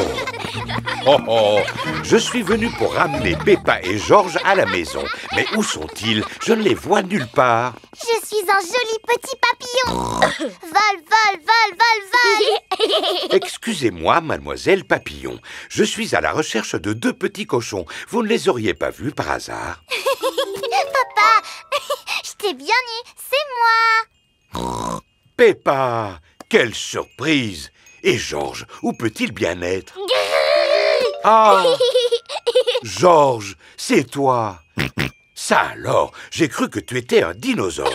je suis venu pour ramener Peppa et George à la maison. Mais où sont-ils? Je ne les vois nulle part. Je suis un joli petit papillon. Vol, vol, vol, vol, vol. Excusez-moi, mademoiselle Papillon. Je suis à la recherche de 2 petits cochons. Vous ne les auriez pas vus par hasard? Papa, je t'ai bien eu, c'est moi. Peppa, quelle surprise! Et George, où peut-il bien être? Ah! George, c'est toi! Ça alors, j'ai cru que tu étais un dinosaure.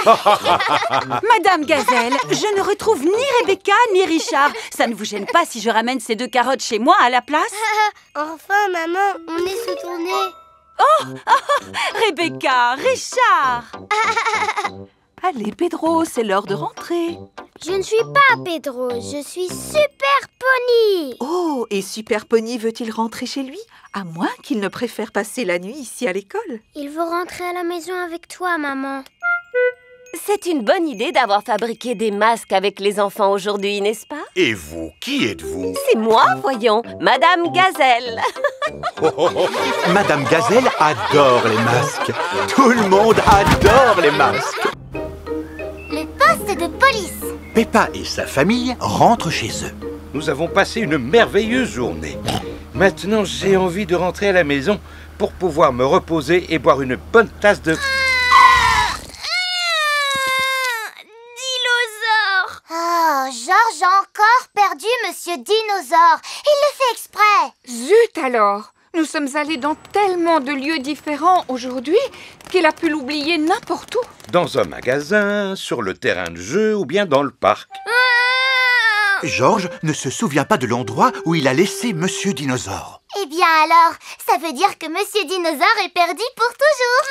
Madame Gazelle, je ne retrouve ni Rebecca ni Richard. Ça ne vous gêne pas si je ramène ces 2 carottes chez moi à la place? Enfin, maman, on est sous ton nez. Oh, Rebecca, Richard. Allez, Pedro, c'est l'heure de rentrer. Je ne suis pas Pedro, je suis Super Pony. Oh, et Super Pony veut-il rentrer chez lui? À moins qu'il ne préfère passer la nuit ici à l'école. Il veut rentrer à la maison avec toi, maman. C'est une bonne idée d'avoir fabriqué des masques avec les enfants aujourd'hui, n'est-ce pas? Et vous, qui êtes-vous? C'est moi, voyons, Madame Gazelle. Madame Gazelle adore les masques. Tout le monde adore les masques. Le poste de police. Peppa et sa famille rentrent chez eux. Nous avons passé une merveilleuse journée. Maintenant, j'ai envie de rentrer à la maison pour pouvoir me reposer et boire une bonne tasse de... Dinosaure. Oh, Georges a encore perdu Monsieur Dinosaure. Il le fait exprès. Zut alors! Nous sommes allés dans tellement de lieux différents aujourd'hui qu'il a pu l'oublier n'importe où. Dans un magasin, sur le terrain de jeu ou bien dans le parc. Georges ne se souvient pas de l'endroit où il a laissé Monsieur Dinosaure. Eh bien alors, ça veut dire que Monsieur Dinosaure est perdu pour toujours.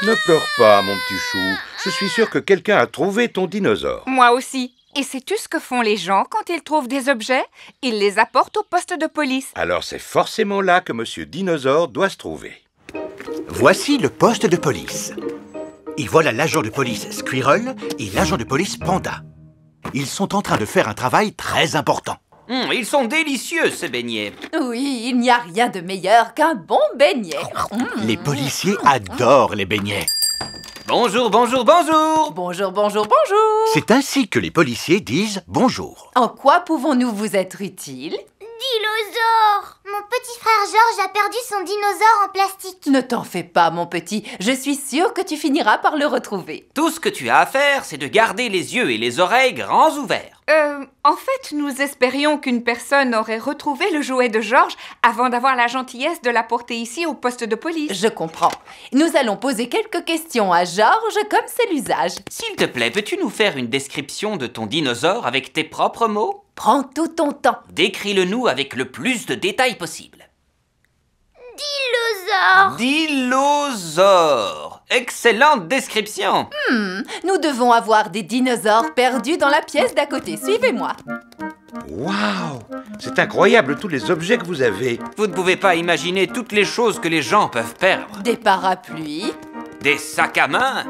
Ne pleure pas, mon petit chou. Je suis sûr que quelqu'un a trouvé ton dinosaure. Moi aussi. Et sais-tu ce que font les gens quand ils trouvent des objets? Ils les apportent au poste de police. Alors c'est forcément là que Monsieur Dinosaure doit se trouver. Voici le poste de police. Et voilà l'agent de police Squirrel et l'agent de police Panda. Ils sont en train de faire un travail très important. Ils sont délicieux, ces beignets. Oui, il n'y a rien de meilleur qu'un bon beignet. Les policiers adorent les beignets. Bonjour, bonjour, bonjour. Bonjour, bonjour, bonjour. C'est ainsi que les policiers disent bonjour. En quoi pouvons-nous vous être utiles? Dinosaure. Mon petit frère Georges a perdu son dinosaure en plastique. Ne t'en fais pas, mon petit. Je suis sûre que tu finiras par le retrouver. Tout ce que tu as à faire, c'est de garder les yeux et les oreilles grands ouverts. En fait, nous espérions qu'une personne aurait retrouvé le jouet de Georges avant d'avoir la gentillesse de l'apporter ici au poste de police. Je comprends. Nous allons poser quelques questions à Georges, comme c'est l'usage. S'il te plaît, peux-tu nous faire une description de ton dinosaure avec tes propres mots? Prends tout ton temps. Décris-le-nous avec le plus de détails possible. Dinosaure. Dinosaure. Excellente description. Nous devons avoir des dinosaures perdus dans la pièce d'à côté. Suivez-moi. Waouh! C'est incroyable tous les objets que vous avez. Vous ne pouvez pas imaginer toutes les choses que les gens peuvent perdre. Des parapluies. Des sacs à main.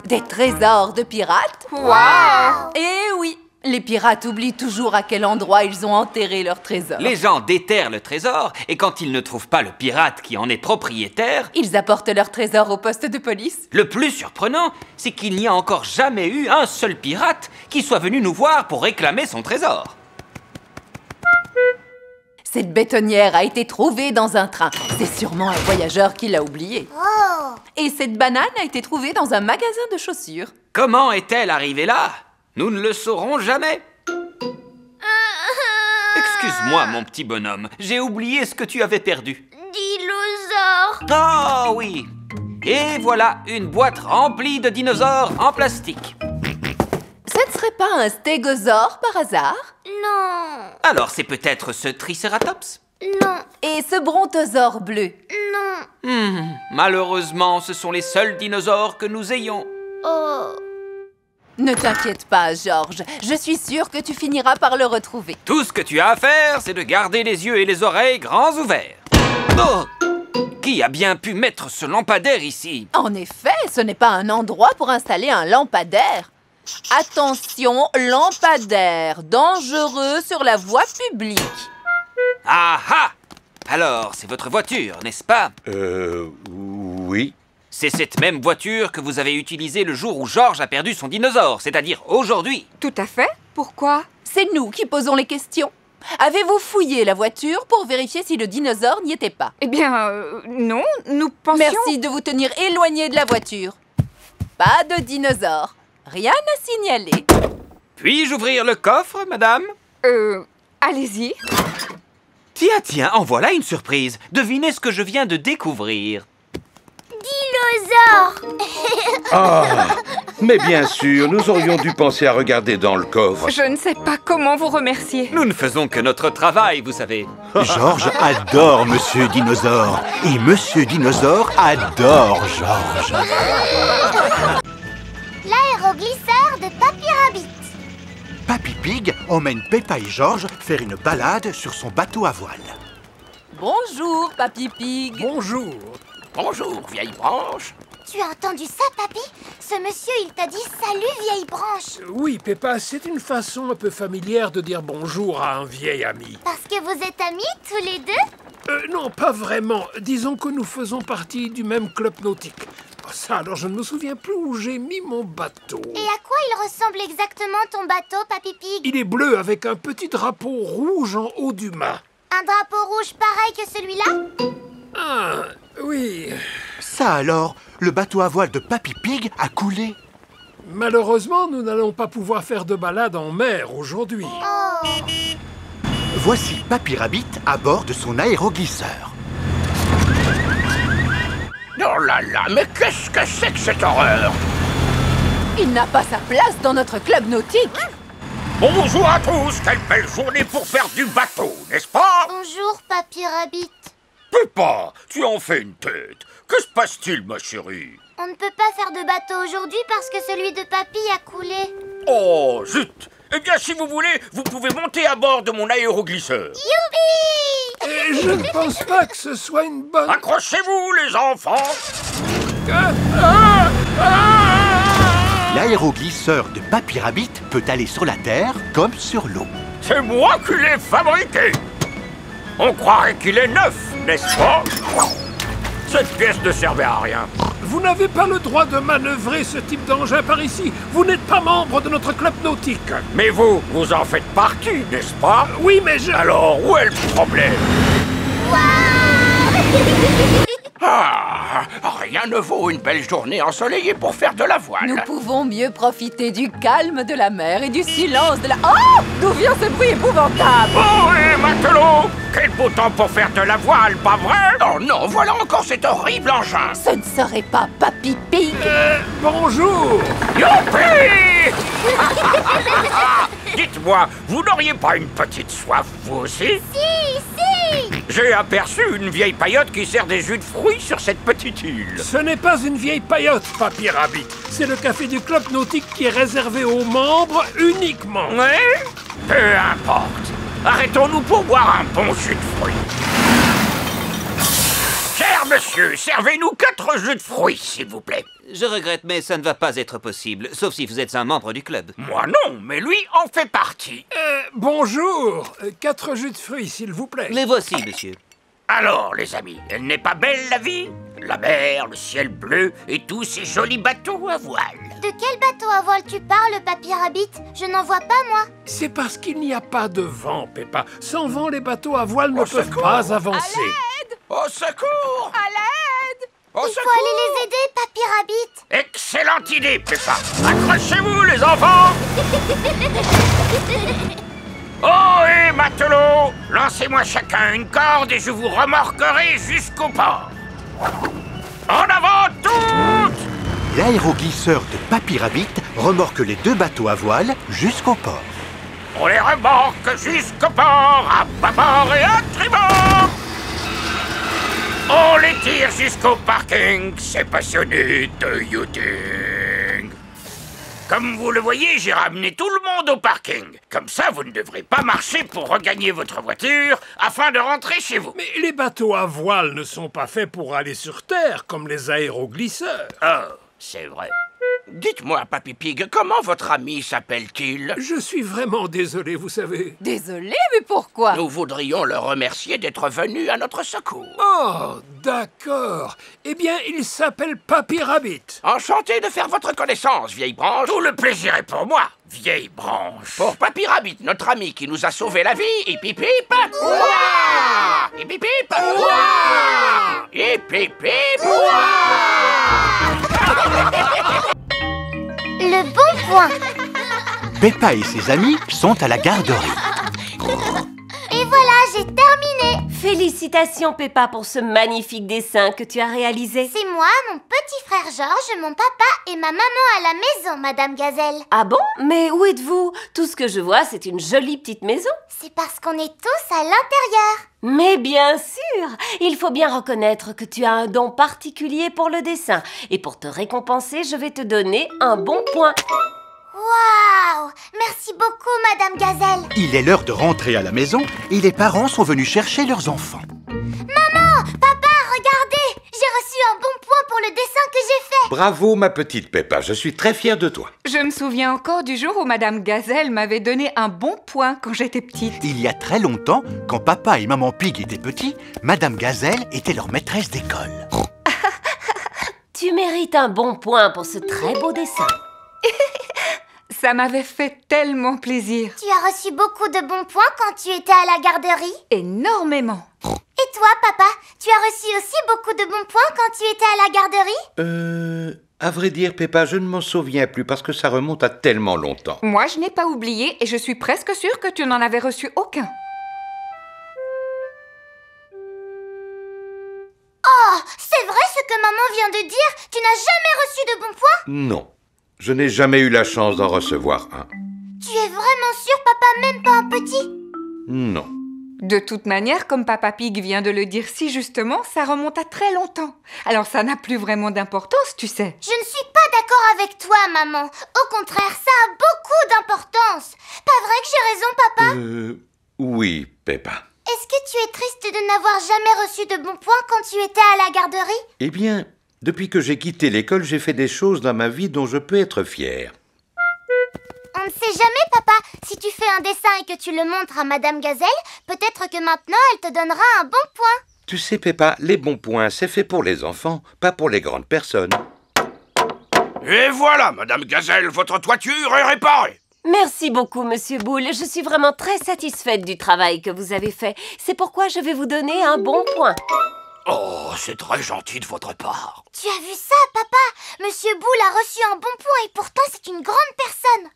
Des trésors de pirates. Waouh! Eh oui, les pirates oublient toujours à quel endroit ils ont enterré leur trésor. Les gens déterrent le trésor et quand ils ne trouvent pas le pirate qui en est propriétaire, ils apportent leur trésor au poste de police. Le plus surprenant, c'est qu'il n'y a encore jamais eu un seul pirate qui soit venu nous voir pour réclamer son trésor. Cette bétonnière a été trouvée dans un train. C'est sûrement un voyageur qui l'a oubliée. Oh. Et cette banane a été trouvée dans un magasin de chaussures. Comment est-elle arrivée là? Nous ne le saurons jamais. Excuse-moi, mon petit bonhomme, j'ai oublié ce que tu avais perdu. Dinosaure. Oh oui. Et voilà une boîte remplie de dinosaures en plastique. Ce ne serait pas un stégosaure par hasard? Non. Alors c'est peut-être ce Triceratops? Non. Et ce brontosaure bleu? Non. Malheureusement, ce sont les seuls dinosaures que nous ayons. Oh. Ne t'inquiète pas, Georges. Je suis sûre que tu finiras par le retrouver. Tout ce que tu as à faire, c'est de garder les yeux et les oreilles grands ouverts. Oh! Qui a bien pu mettre ce lampadaire ici? En effet, ce n'est pas un endroit pour installer un lampadaire. Attention, lampadaire, dangereux sur la voie publique. Ah ah! Alors, c'est votre voiture, n'est-ce pas? Oui. C'est cette même voiture que vous avez utilisée le jour où Georges a perdu son dinosaure, c'est-à-dire aujourd'hui. Tout à fait. Pourquoi? C'est nous qui posons les questions. Avez-vous fouillé la voiture pour vérifier si le dinosaure n'y était pas? Eh bien, non, nous pensions... Merci de vous tenir éloigné de la voiture. Pas de dinosaure. Rien à signaler. Puis-je ouvrir le coffre, madame? Allez-y. Tiens, en voilà une surprise. Devinez ce que je viens de découvrir. dinosaure. Ah, mais bien sûr, nous aurions dû penser à regarder dans le coffre. Je ne sais pas comment vous remercier. Nous ne faisons que notre travail, vous savez. Georges adore Monsieur Dinosaure. Et Monsieur Dinosaure adore Georges. L'aéroglisseur de Papy Rabbit. Papy Pig emmène Peppa et Georges faire une balade sur son bateau à voile. Bonjour, Papy Pig. Bonjour. Bonjour, vieille branche. Tu as entendu ça, Papy? Ce monsieur, il t'a dit salut, vieille branche. Oui, Peppa, c'est une façon un peu familière de dire bonjour à un vieil ami. Parce que vous êtes amis tous les deux? Non, pas vraiment. Disons que nous faisons partie du même club nautique. Ça, alors je ne me souviens plus où j'ai mis mon bateau. Et à quoi il ressemble exactement ton bateau, Papy Pig? Il est bleu avec un petit drapeau rouge en haut du mât. Un drapeau rouge pareil que celui-là? Ah, oui. Ça alors, le bateau à voile de Papy Pig a coulé. Malheureusement, nous n'allons pas pouvoir faire de balade en mer aujourd'hui. Oh. Voici Papy Rabbit à bord de son aéroglisseur. Oh là là, mais qu'est-ce que c'est que cette horreur? Il n'a pas sa place dans notre club nautique. Bonjour à tous, quelle belle journée pour faire du bateau, n'est-ce pas? Bonjour, Papy Rabbit. Peppa, tu en fais une tête. Que se passe-t-il, ma chérie? On ne peut pas faire de bateau aujourd'hui parce que celui de Papy a coulé. Oh, zut! Eh bien, si vous voulez, vous pouvez monter à bord de mon aéroglisseur. Youpi! Et je ne pense pas que ce soit une bonne... Accrochez-vous, les enfants! L'aéroglisseur de Papy Rabbit peut aller sur la terre comme sur l'eau. C'est moi qui l'ai fabriqué! On croirait qu'il est neuf, n'est-ce pas? Cette pièce ne servait à rien. Vous n'avez pas le droit de manœuvrer ce type d'engin par ici. Vous n'êtes pas membre de notre club nautique. Mais vous en faites partie, n'est-ce pas? Oui, mais je... Alors, où est le problème? Ah, rien ne vaut une belle journée ensoleillée pour faire de la voile. Nous pouvons mieux profiter du calme de la mer et du silence de la... Oh! D'où vient ce bruit épouvantable? Oh, et matelot! Quel beau temps pour faire de la voile, pas vrai? Oh non, voilà encore cet horrible engin. Ce ne serait pas Papy Pig. Bonjour! Youpi! Dites-moi, vous n'auriez pas une petite soif, vous aussi? Si! J'ai aperçu une vieille paillote qui sert des jus de fruits sur cette petite île. Ce n'est pas une vieille paillote, Papy Rabbit. C'est le café du club nautique qui est réservé aux membres uniquement. Oui? Peu importe. Arrêtons-nous pour boire un bon jus de fruits. Cher monsieur, servez-nous 4 jus de fruits, s'il vous plaît. Je regrette, mais ça ne va pas être possible, sauf si vous êtes un membre du club. Moi non, mais lui en fait partie. Bonjour, 4 jus de fruits, s'il vous plaît. Les voici, monsieur. Alors, les amis, elle n'est pas belle, la vie? La mer, le ciel bleu et tous ces jolis bateaux à voile. De quel bateau à voile tu parles, Papy Rabbit? Je n'en vois pas, moi. C'est parce qu'il n'y a pas de vent, Peppa. Sans vent, les bateaux à voile ne peuvent pas avancer. À l'aide! Au secours! À l'aide! Au Il faut aller les aider, Papy Rabbit. Excellente idée, Peppa. Accrochez-vous, les enfants. Oh, et matelots, lancez-moi chacun une corde et je vous remorquerai jusqu'au port. En avant toutes! L'aéroglisseur de Papy Rabbit remorque les 2 bateaux à voile jusqu'au port. On les remorque jusqu'au port, à bâbord et à tribord. On les tire jusqu'au parking, c'est passionné de yachting. Comme vous le voyez, j'ai ramené tout le monde au parking. Comme ça, vous ne devrez pas marcher pour regagner votre voiture afin de rentrer chez vous. Mais les bateaux à voile ne sont pas faits pour aller sur terre comme les aéroglisseurs. Oh, c'est vrai. Dites-moi, Papy Pig, comment votre ami s'appelle-t-il? Je suis vraiment désolé, vous savez. Désolé, mais pourquoi? Nous voudrions le remercier d'être venu à notre secours. Oh, d'accord. Eh bien, il s'appelle Papy Rabbit. Enchanté de faire votre connaissance, vieille branche. Tout le plaisir est pour moi, vieille branche. Pour Papy Rabbit, notre ami qui nous a sauvé la vie, hip hip hip. Ouah! Hip hip hip. Ouah! Hip hip hip. Le bon point. Peppa et ses amis sont à la garderie. Et voilà, j'ai terminé. Félicitations Peppa pour ce magnifique dessin que tu as réalisé. C'est moi, mon petit frère Georges, mon papa et ma maman à la maison, Madame Gazelle. Ah bon? Mais où êtes-vous? Tout ce que je vois, c'est une jolie petite maison. C'est parce qu'on est tous à l'intérieur. Mais bien sûr! Il faut bien reconnaître que tu as un don particulier pour le dessin. Et pour te récompenser, je vais te donner un bon point. Waouh! Merci beaucoup, Madame Gazelle. Il est l'heure de rentrer à la maison et les parents sont venus chercher leurs enfants. Maman! Papa, regardez! J'ai reçu un bon point pour le dessin que j'ai fait. Bravo, ma petite Peppa, je suis très fier de toi. Je me souviens encore du jour où Madame Gazelle m'avait donné un bon point quand j'étais petite. Il y a très longtemps, quand papa et maman Pig étaient petits, Madame Gazelle était leur maîtresse d'école. Tu mérites un bon point pour ce très beau dessin. Ça m'avait fait tellement plaisir. Tu as reçu beaucoup de bons points quand tu étais à la garderie? Énormément. Et toi, papa, tu as reçu aussi beaucoup de bons points quand tu étais à la garderie? À vrai dire, Peppa, je ne m'en souviens plus parce que ça remonte à tellement longtemps. Moi, je n'ai pas oublié et je suis presque sûre que tu n'en avais reçu aucun. Oh, c'est vrai ce que maman vient de dire? Tu n'as jamais reçu de bons points? Non, je n'ai jamais eu la chance d'en recevoir un. Tu es vraiment sûr, papa, même pas un petit? Non. De toute manière, comme Papa Pig vient de le dire si justement, ça remonte à très longtemps. Alors ça n'a plus vraiment d'importance, tu sais. Je ne suis pas d'accord avec toi, maman. Au contraire, ça a beaucoup d'importance. Pas vrai que j'ai raison, papa? Oui, Peppa. Est-ce que tu es triste de n'avoir jamais reçu de bons points quand tu étais à la garderie? Eh bien, depuis que j'ai quitté l'école, j'ai fait des choses dans ma vie dont je peux être fier. On ne sait jamais, papa. Si tu fais un dessin et que tu le montres à Madame Gazelle, peut-être que maintenant, elle te donnera un bon point. Tu sais, Peppa, les bons points, c'est fait pour les enfants, pas pour les grandes personnes. Et voilà, Madame Gazelle, votre toiture est réparée. Merci beaucoup, Monsieur Boule. Je suis vraiment très satisfaite du travail que vous avez fait. C'est pourquoi je vais vous donner un bon point. Oh, c'est très gentil de votre part. Tu as vu ça, papa? Monsieur Boule a reçu un bon point et pourtant c'est une grande personne.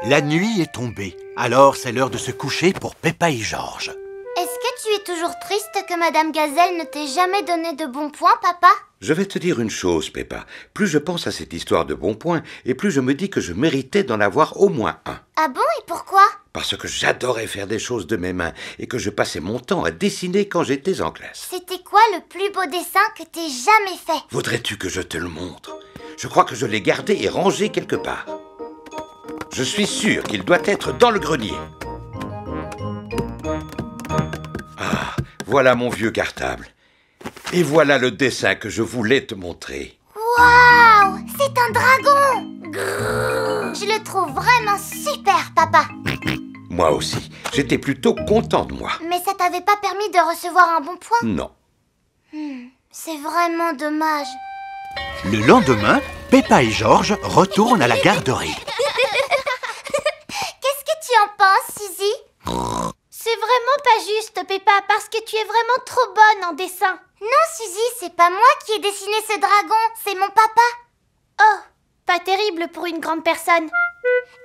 La nuit est tombée, alors c'est l'heure de se coucher pour Peppa et Georges. Est-ce que tu es toujours triste que Madame Gazelle ne t'ait jamais donné de bons points, papa? Je vais te dire une chose, Peppa. Plus je pense à cette histoire de bons points, et plus je me dis que je méritais d'en avoir au moins un. Ah bon, et pourquoi? Parce que j'adorais faire des choses de mes mains, et que je passais mon temps à dessiner quand j'étais en classe. C'était quoi le plus beau dessin que t'aies jamais fait? Voudrais-tu que je te le montre? Je crois que je l'ai gardé et rangé quelque part. Je suis sûr qu'il doit être dans le grenier. Ah, voilà mon vieux cartable. Et voilà le dessin que je voulais te montrer. Waouh! C'est un dragon! Grrr. Je le trouve vraiment super, papa. Moi aussi, j'étais plutôt content de moi. Mais ça t'avait pas permis de recevoir un bon point? Non. C'est vraiment dommage. Le lendemain, Peppa et Georges retournent à la garderie. Qu'est-ce que tu en penses, Suzy? C'est vraiment pas juste, Peppa, parce que tu es vraiment trop bonne en dessin. Non, Suzy, c'est pas moi qui ai dessiné ce dragon, c'est mon papa. Oh, pas terrible pour une grande personne.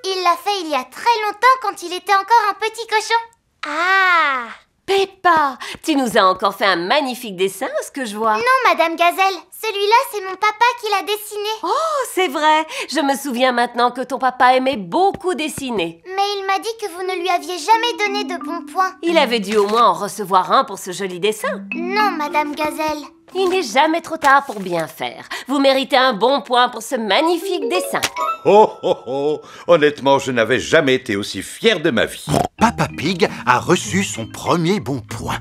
Il l'a fait il y a très longtemps quand il était encore un petit cochon. Ah! Peppa, tu nous as encore fait un magnifique dessin, ce que je vois. Non, Madame Gazelle, celui-là, c'est mon papa qui l'a dessiné. Oh, c'est vrai. Je me souviens maintenant que ton papa aimait beaucoup dessiner. Mais il m'a dit que vous ne lui aviez jamais donné de bons points. Il avait dû au moins en recevoir un pour ce joli dessin. Non, Madame Gazelle. Il n'est jamais trop tard pour bien faire. Vous méritez un bon point pour ce magnifique dessin. Oh, oh, oh! Honnêtement, je n'avais jamais été aussi fier de ma vie. Papa Pig a reçu son premier bon point.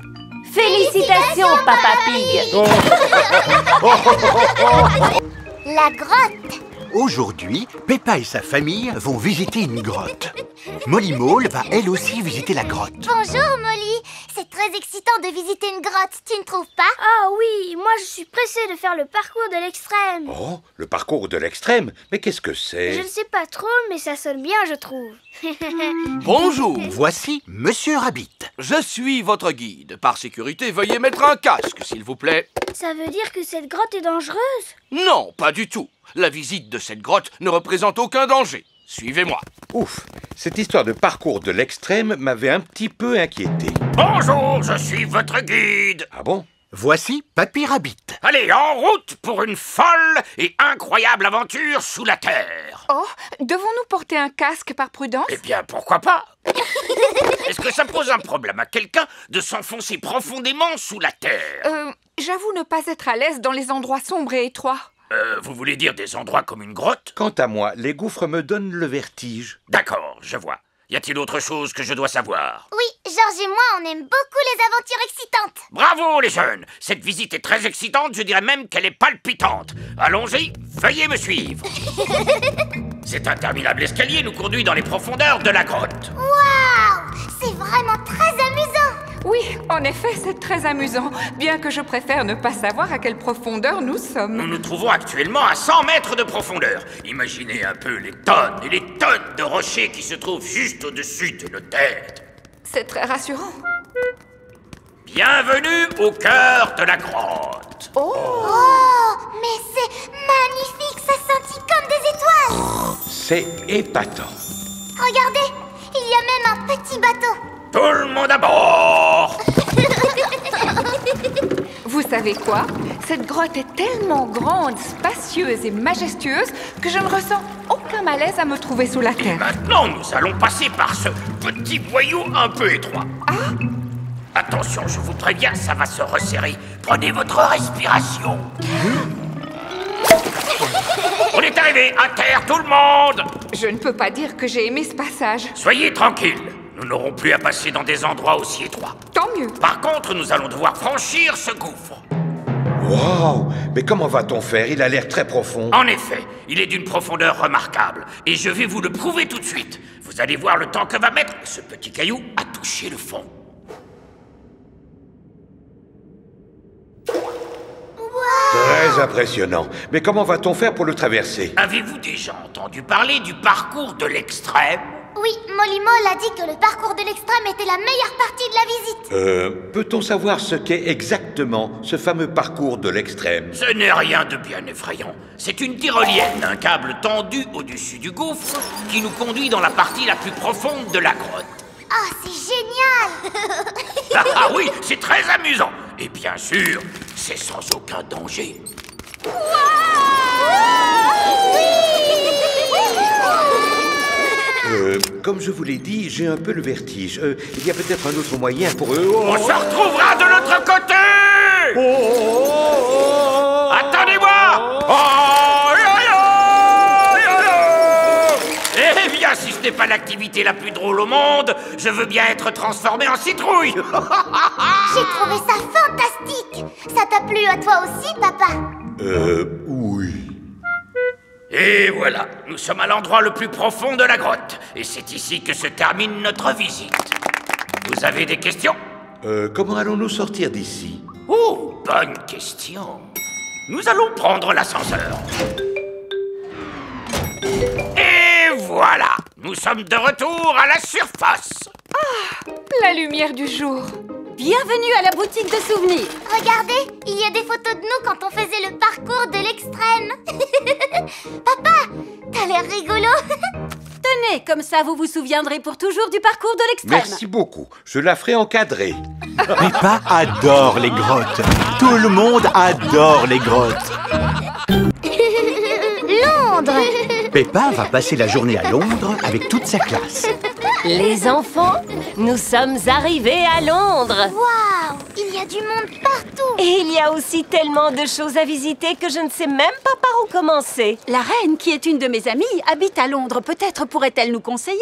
Félicitations, Papa Pig! La grotte. Aujourd'hui, Peppa et sa famille vont visiter une grotte. Molly Mole va elle aussi visiter la grotte. Bonjour, Molly. C'est très excitant de visiter une grotte, tu ne trouves pas? Ah oui, moi je suis pressée de faire le parcours de l'extrême. Oh, le parcours de l'extrême? Mais qu'est-ce que c'est? Je ne sais pas trop, mais ça sonne bien, je trouve. Bonjour. Voici Monsieur Rabbit. Je suis votre guide. Par sécurité, veuillez mettre un casque, s'il vous plaît. Ça veut dire que cette grotte est dangereuse? Non, pas du tout. La visite de cette grotte ne représente aucun danger. Suivez-moi. Ouf, cette histoire de parcours de l'extrême m'avait un petit peu inquiété. Bonjour, je suis votre guide. Ah bon? Voici Papy Rabbit. Allez, en route pour une folle et incroyable aventure sous la Terre. Oh, devons-nous porter un casque par prudence? Eh bien, pourquoi pas? Est-ce que ça pose un problème à quelqu'un de s'enfoncer profondément sous la Terre? J'avoue ne pas être à l'aise dans les endroits sombres et étroits. Vous voulez dire des endroits comme une grotte? Quant à moi, les gouffres me donnent le vertige. D'accord, je vois. Y a-t-il autre chose que je dois savoir? Oui, Georges et moi, on aime beaucoup les aventures excitantes. Bravo les jeunes! Cette visite est très excitante, je dirais même qu'elle est palpitante. Allons-y, veuillez me suivre. Cet interminable escalier nous conduit dans les profondeurs de la grotte. Waouh! C'est vraiment très amusant. Oui, en effet, c'est très amusant, bien que je préfère ne pas savoir à quelle profondeur nous sommes. Nous nous trouvons actuellement à 100 mètres de profondeur. Imaginez un peu les tonnes et les tonnes de rochers qui se trouvent juste au-dessus de nos têtes. C'est très rassurant. Bienvenue au cœur de la grotte. Oh, mais c'est magnifique, ça scintille comme des étoiles. C'est épatant. Regardez, il y a même un petit bateau. Tout le monde à bord! Vous savez quoi? Cette grotte est tellement grande, spacieuse et majestueuse que je ne ressens aucun malaise à me trouver sous la terre. Maintenant, nous allons passer par ce petit boyau un peu étroit. Attention, je vous préviens, ça va se resserrer. Prenez votre respiration. On est arrivé, à terre, tout le monde! Je ne peux pas dire que j'ai aimé ce passage. Soyez tranquilles. Nous n'aurons plus à passer dans des endroits aussi étroits. Tant mieux. Par contre, nous allons devoir franchir ce gouffre. Waouh! Mais comment va-t-on faire? Il a l'air très profond. En effet, il est d'une profondeur remarquable. Et je vais vous le prouver tout de suite. Vous allez voir le temps que va mettre ce petit caillou à toucher le fond. Très impressionnant. Mais comment va-t-on faire pour le traverser? Avez-vous déjà entendu parler du parcours de l'extrême? Oui, Molly Moll a dit que le parcours de l'extrême était la meilleure partie de la visite. Peut-on savoir ce qu'est exactement ce fameux parcours de l'extrême? Ce n'est rien de bien effrayant. C'est une tyrolienne, un câble tendu au-dessus du gouffre qui nous conduit dans la partie la plus profonde de la grotte. Oh, c'est génial! Ah oui, c'est très amusant. Et bien sûr, c'est sans aucun danger. Comme je vous l'ai dit, j'ai un peu le vertige. Il y a peut-être un autre moyen pour eux. On se retrouvera de l'autre côté! Attendez-moi! Eh bien, si ce n'est pas l'activité la plus drôle au monde, je veux bien être transformé en citrouille. J'ai trouvé ça fantastique. Ça t'a plu à toi aussi, papa? Oui. Et voilà, nous sommes à l'endroit le plus profond de la grotte. Et c'est ici que se termine notre visite. Vous avez des questions? Comment allons-nous sortir d'ici? Oh, bonne question. Nous allons prendre l'ascenseur. Et voilà, nous sommes de retour à la surface. Ah, la lumière du jour. Bienvenue à la boutique de souvenirs. Regardez, il y a des photos de nous quand on faisait le parcours de l'extrême. Papa, t'as l'air rigolo. Tenez, comme ça vous vous souviendrez pour toujours du parcours de l'extrême. Merci beaucoup, je la ferai encadrer. Peppa adore les grottes. Tout le monde adore les grottes. Londres. Peppa va passer la journée à Londres avec toute sa classe. Les enfants, nous sommes arrivés à Londres. Waouh, il y a du monde partout. Et il y a aussi tellement de choses à visiter que je ne sais même pas par où commencer. La reine, qui est une de mes amies, habite à Londres. Peut-être pourrait-elle nous conseiller?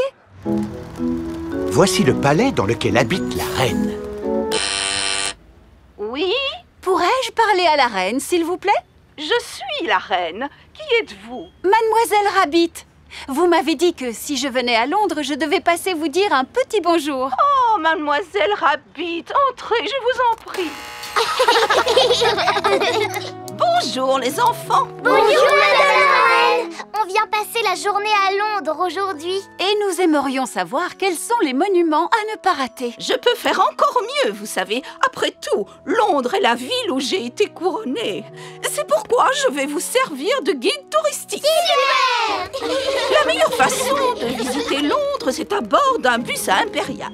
Voici le palais dans lequel habite la reine. Oui? Pourrais-je parler à la reine, s'il vous plaît? Je suis la reine. Qui êtes-vous? Mademoiselle Rabbit. Vous m'avez dit que si je venais à Londres, je devais passer vous dire un petit bonjour. Oh, Mademoiselle Rabbit, entrez, je vous en prie. Bonjour, les enfants. Bonjour, Madame la Reine. On vient passer la journée à Londres aujourd'hui. Et nous aimerions savoir quels sont les monuments à ne pas rater. Je peux faire encore mieux, vous savez. Après tout, Londres est la ville où j'ai été couronnée. C'est pourquoi je vais vous servir de guide touristique. Super! La meilleure façon de visiter Londres, c'est à bord d'un bus impérial.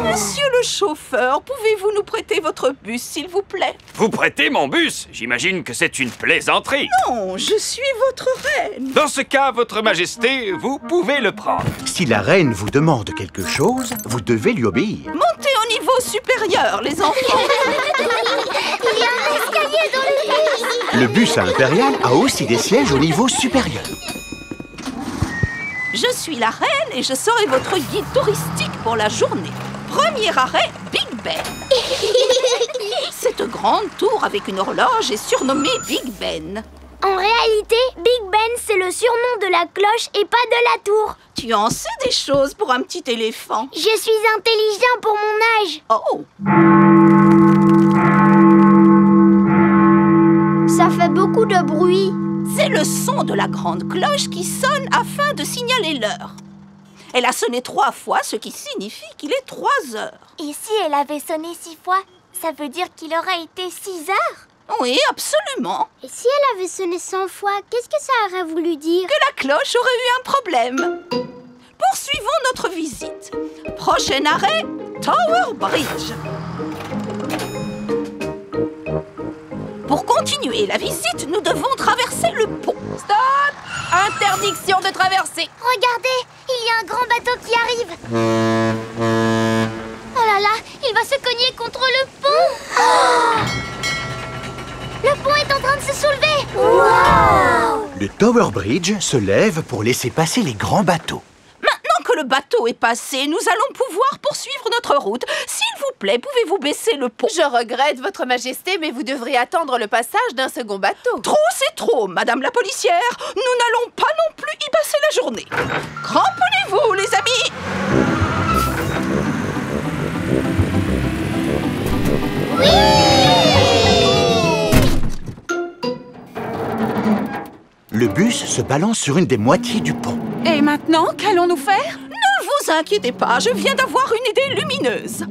Monsieur le chauffeur, pouvez-vous nous prêter votre bus, s'il vous plaît? Vous prêtez mon bus? J'imagine que c'est une plaisanterie. Non, je suis votre reine. Dans ce cas, votre majesté, vous pouvez le prendre. Si la reine vous demande quelque chose, vous devez lui obéir. Montez au niveau supérieur, les enfants. Il y a un escalier dans le bus. Le bus impérial a aussi des sièges au niveau supérieur. Je suis la reine et je serai votre guide touristique pour la journée. Premier arrêt, Big Ben. Cette grande tour avec une horloge est surnommée Big Ben. En réalité, Big Ben, c'est le surnom de la cloche et pas de la tour. Tu en sais des choses pour un petit éléphant. Je suis intelligent pour mon âge. Oh! Ça fait beaucoup de bruit. C'est le son de la grande cloche qui sonne afin de signaler l'heure. Elle a sonné 3 fois, ce qui signifie qu'il est 3 heures. Et si elle avait sonné 6 fois, ça veut dire qu'il aurait été 6 heures? Oui, absolument. Et si elle avait sonné 100 fois, qu'est-ce que ça aurait voulu dire? Que la cloche aurait eu un problème. Poursuivons notre visite. Prochain arrêt, Tower Bridge. Pour continuer la visite, nous devons traverser le pont. Stop! Interdiction de traverser. Regardez, il y a un grand bateau qui arrive. Oh là là, il va se cogner contre le pont. Oh! Le pont est en train de se soulever. Wow! Le Tower Bridge se lève pour laisser passer les grands bateaux. Maintenant que le bateau est passé, nous allons pouvoir poursuivre notre route. S'il vous plaît, pouvez-vous baisser le pont? Je regrette, votre majesté, mais vous devriez attendre le passage d'un second bateau. Trop, c'est trop, madame la policière. Nous n'allons pas non plus y passer la journée. Cramponnez-vous, les amis. Le bus se balance sur une des moitiés du pont. Et maintenant, qu'allons-nous faire? Ne vous inquiétez pas, je viens d'avoir une idée lumineuse.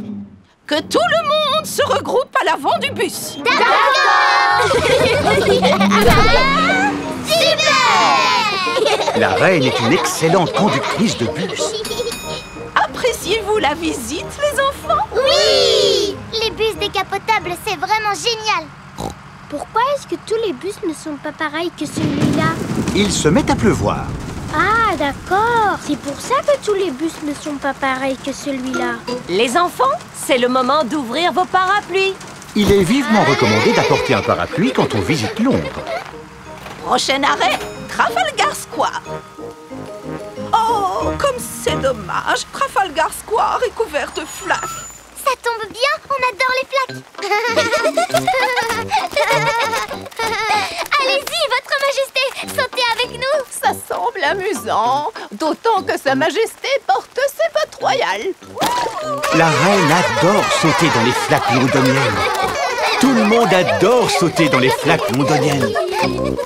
Que tout le monde se regroupe à l'avant du bus. D'accord. Super! La reine est une excellente conductrice de bus. Appréciez-vous la visite, les enfants? Oui! Les bus décapotables, c'est vraiment génial. Pourquoi est-ce que tous les bus ne sont pas pareils que celui-là? Il se met à pleuvoir. Ah, d'accord. C'est pour ça que tous les bus ne sont pas pareils que celui-là. Les enfants, c'est le moment d'ouvrir vos parapluies. Il est vivement recommandé d'apporter un parapluie quand on visite Londres. Prochain arrêt, Trafalgar Square. Oh, comme c'est dommage. Trafalgar Square est couvert de flaques. Ça tombe bien, on adore les flaques. Allez-y, votre majesté, sautez avec nous. Ça semble amusant, d'autant que sa majesté porte ses bottes royales. La reine adore sauter dans les flaques londoniennes. Tout le monde adore sauter dans les flaques londoniennes.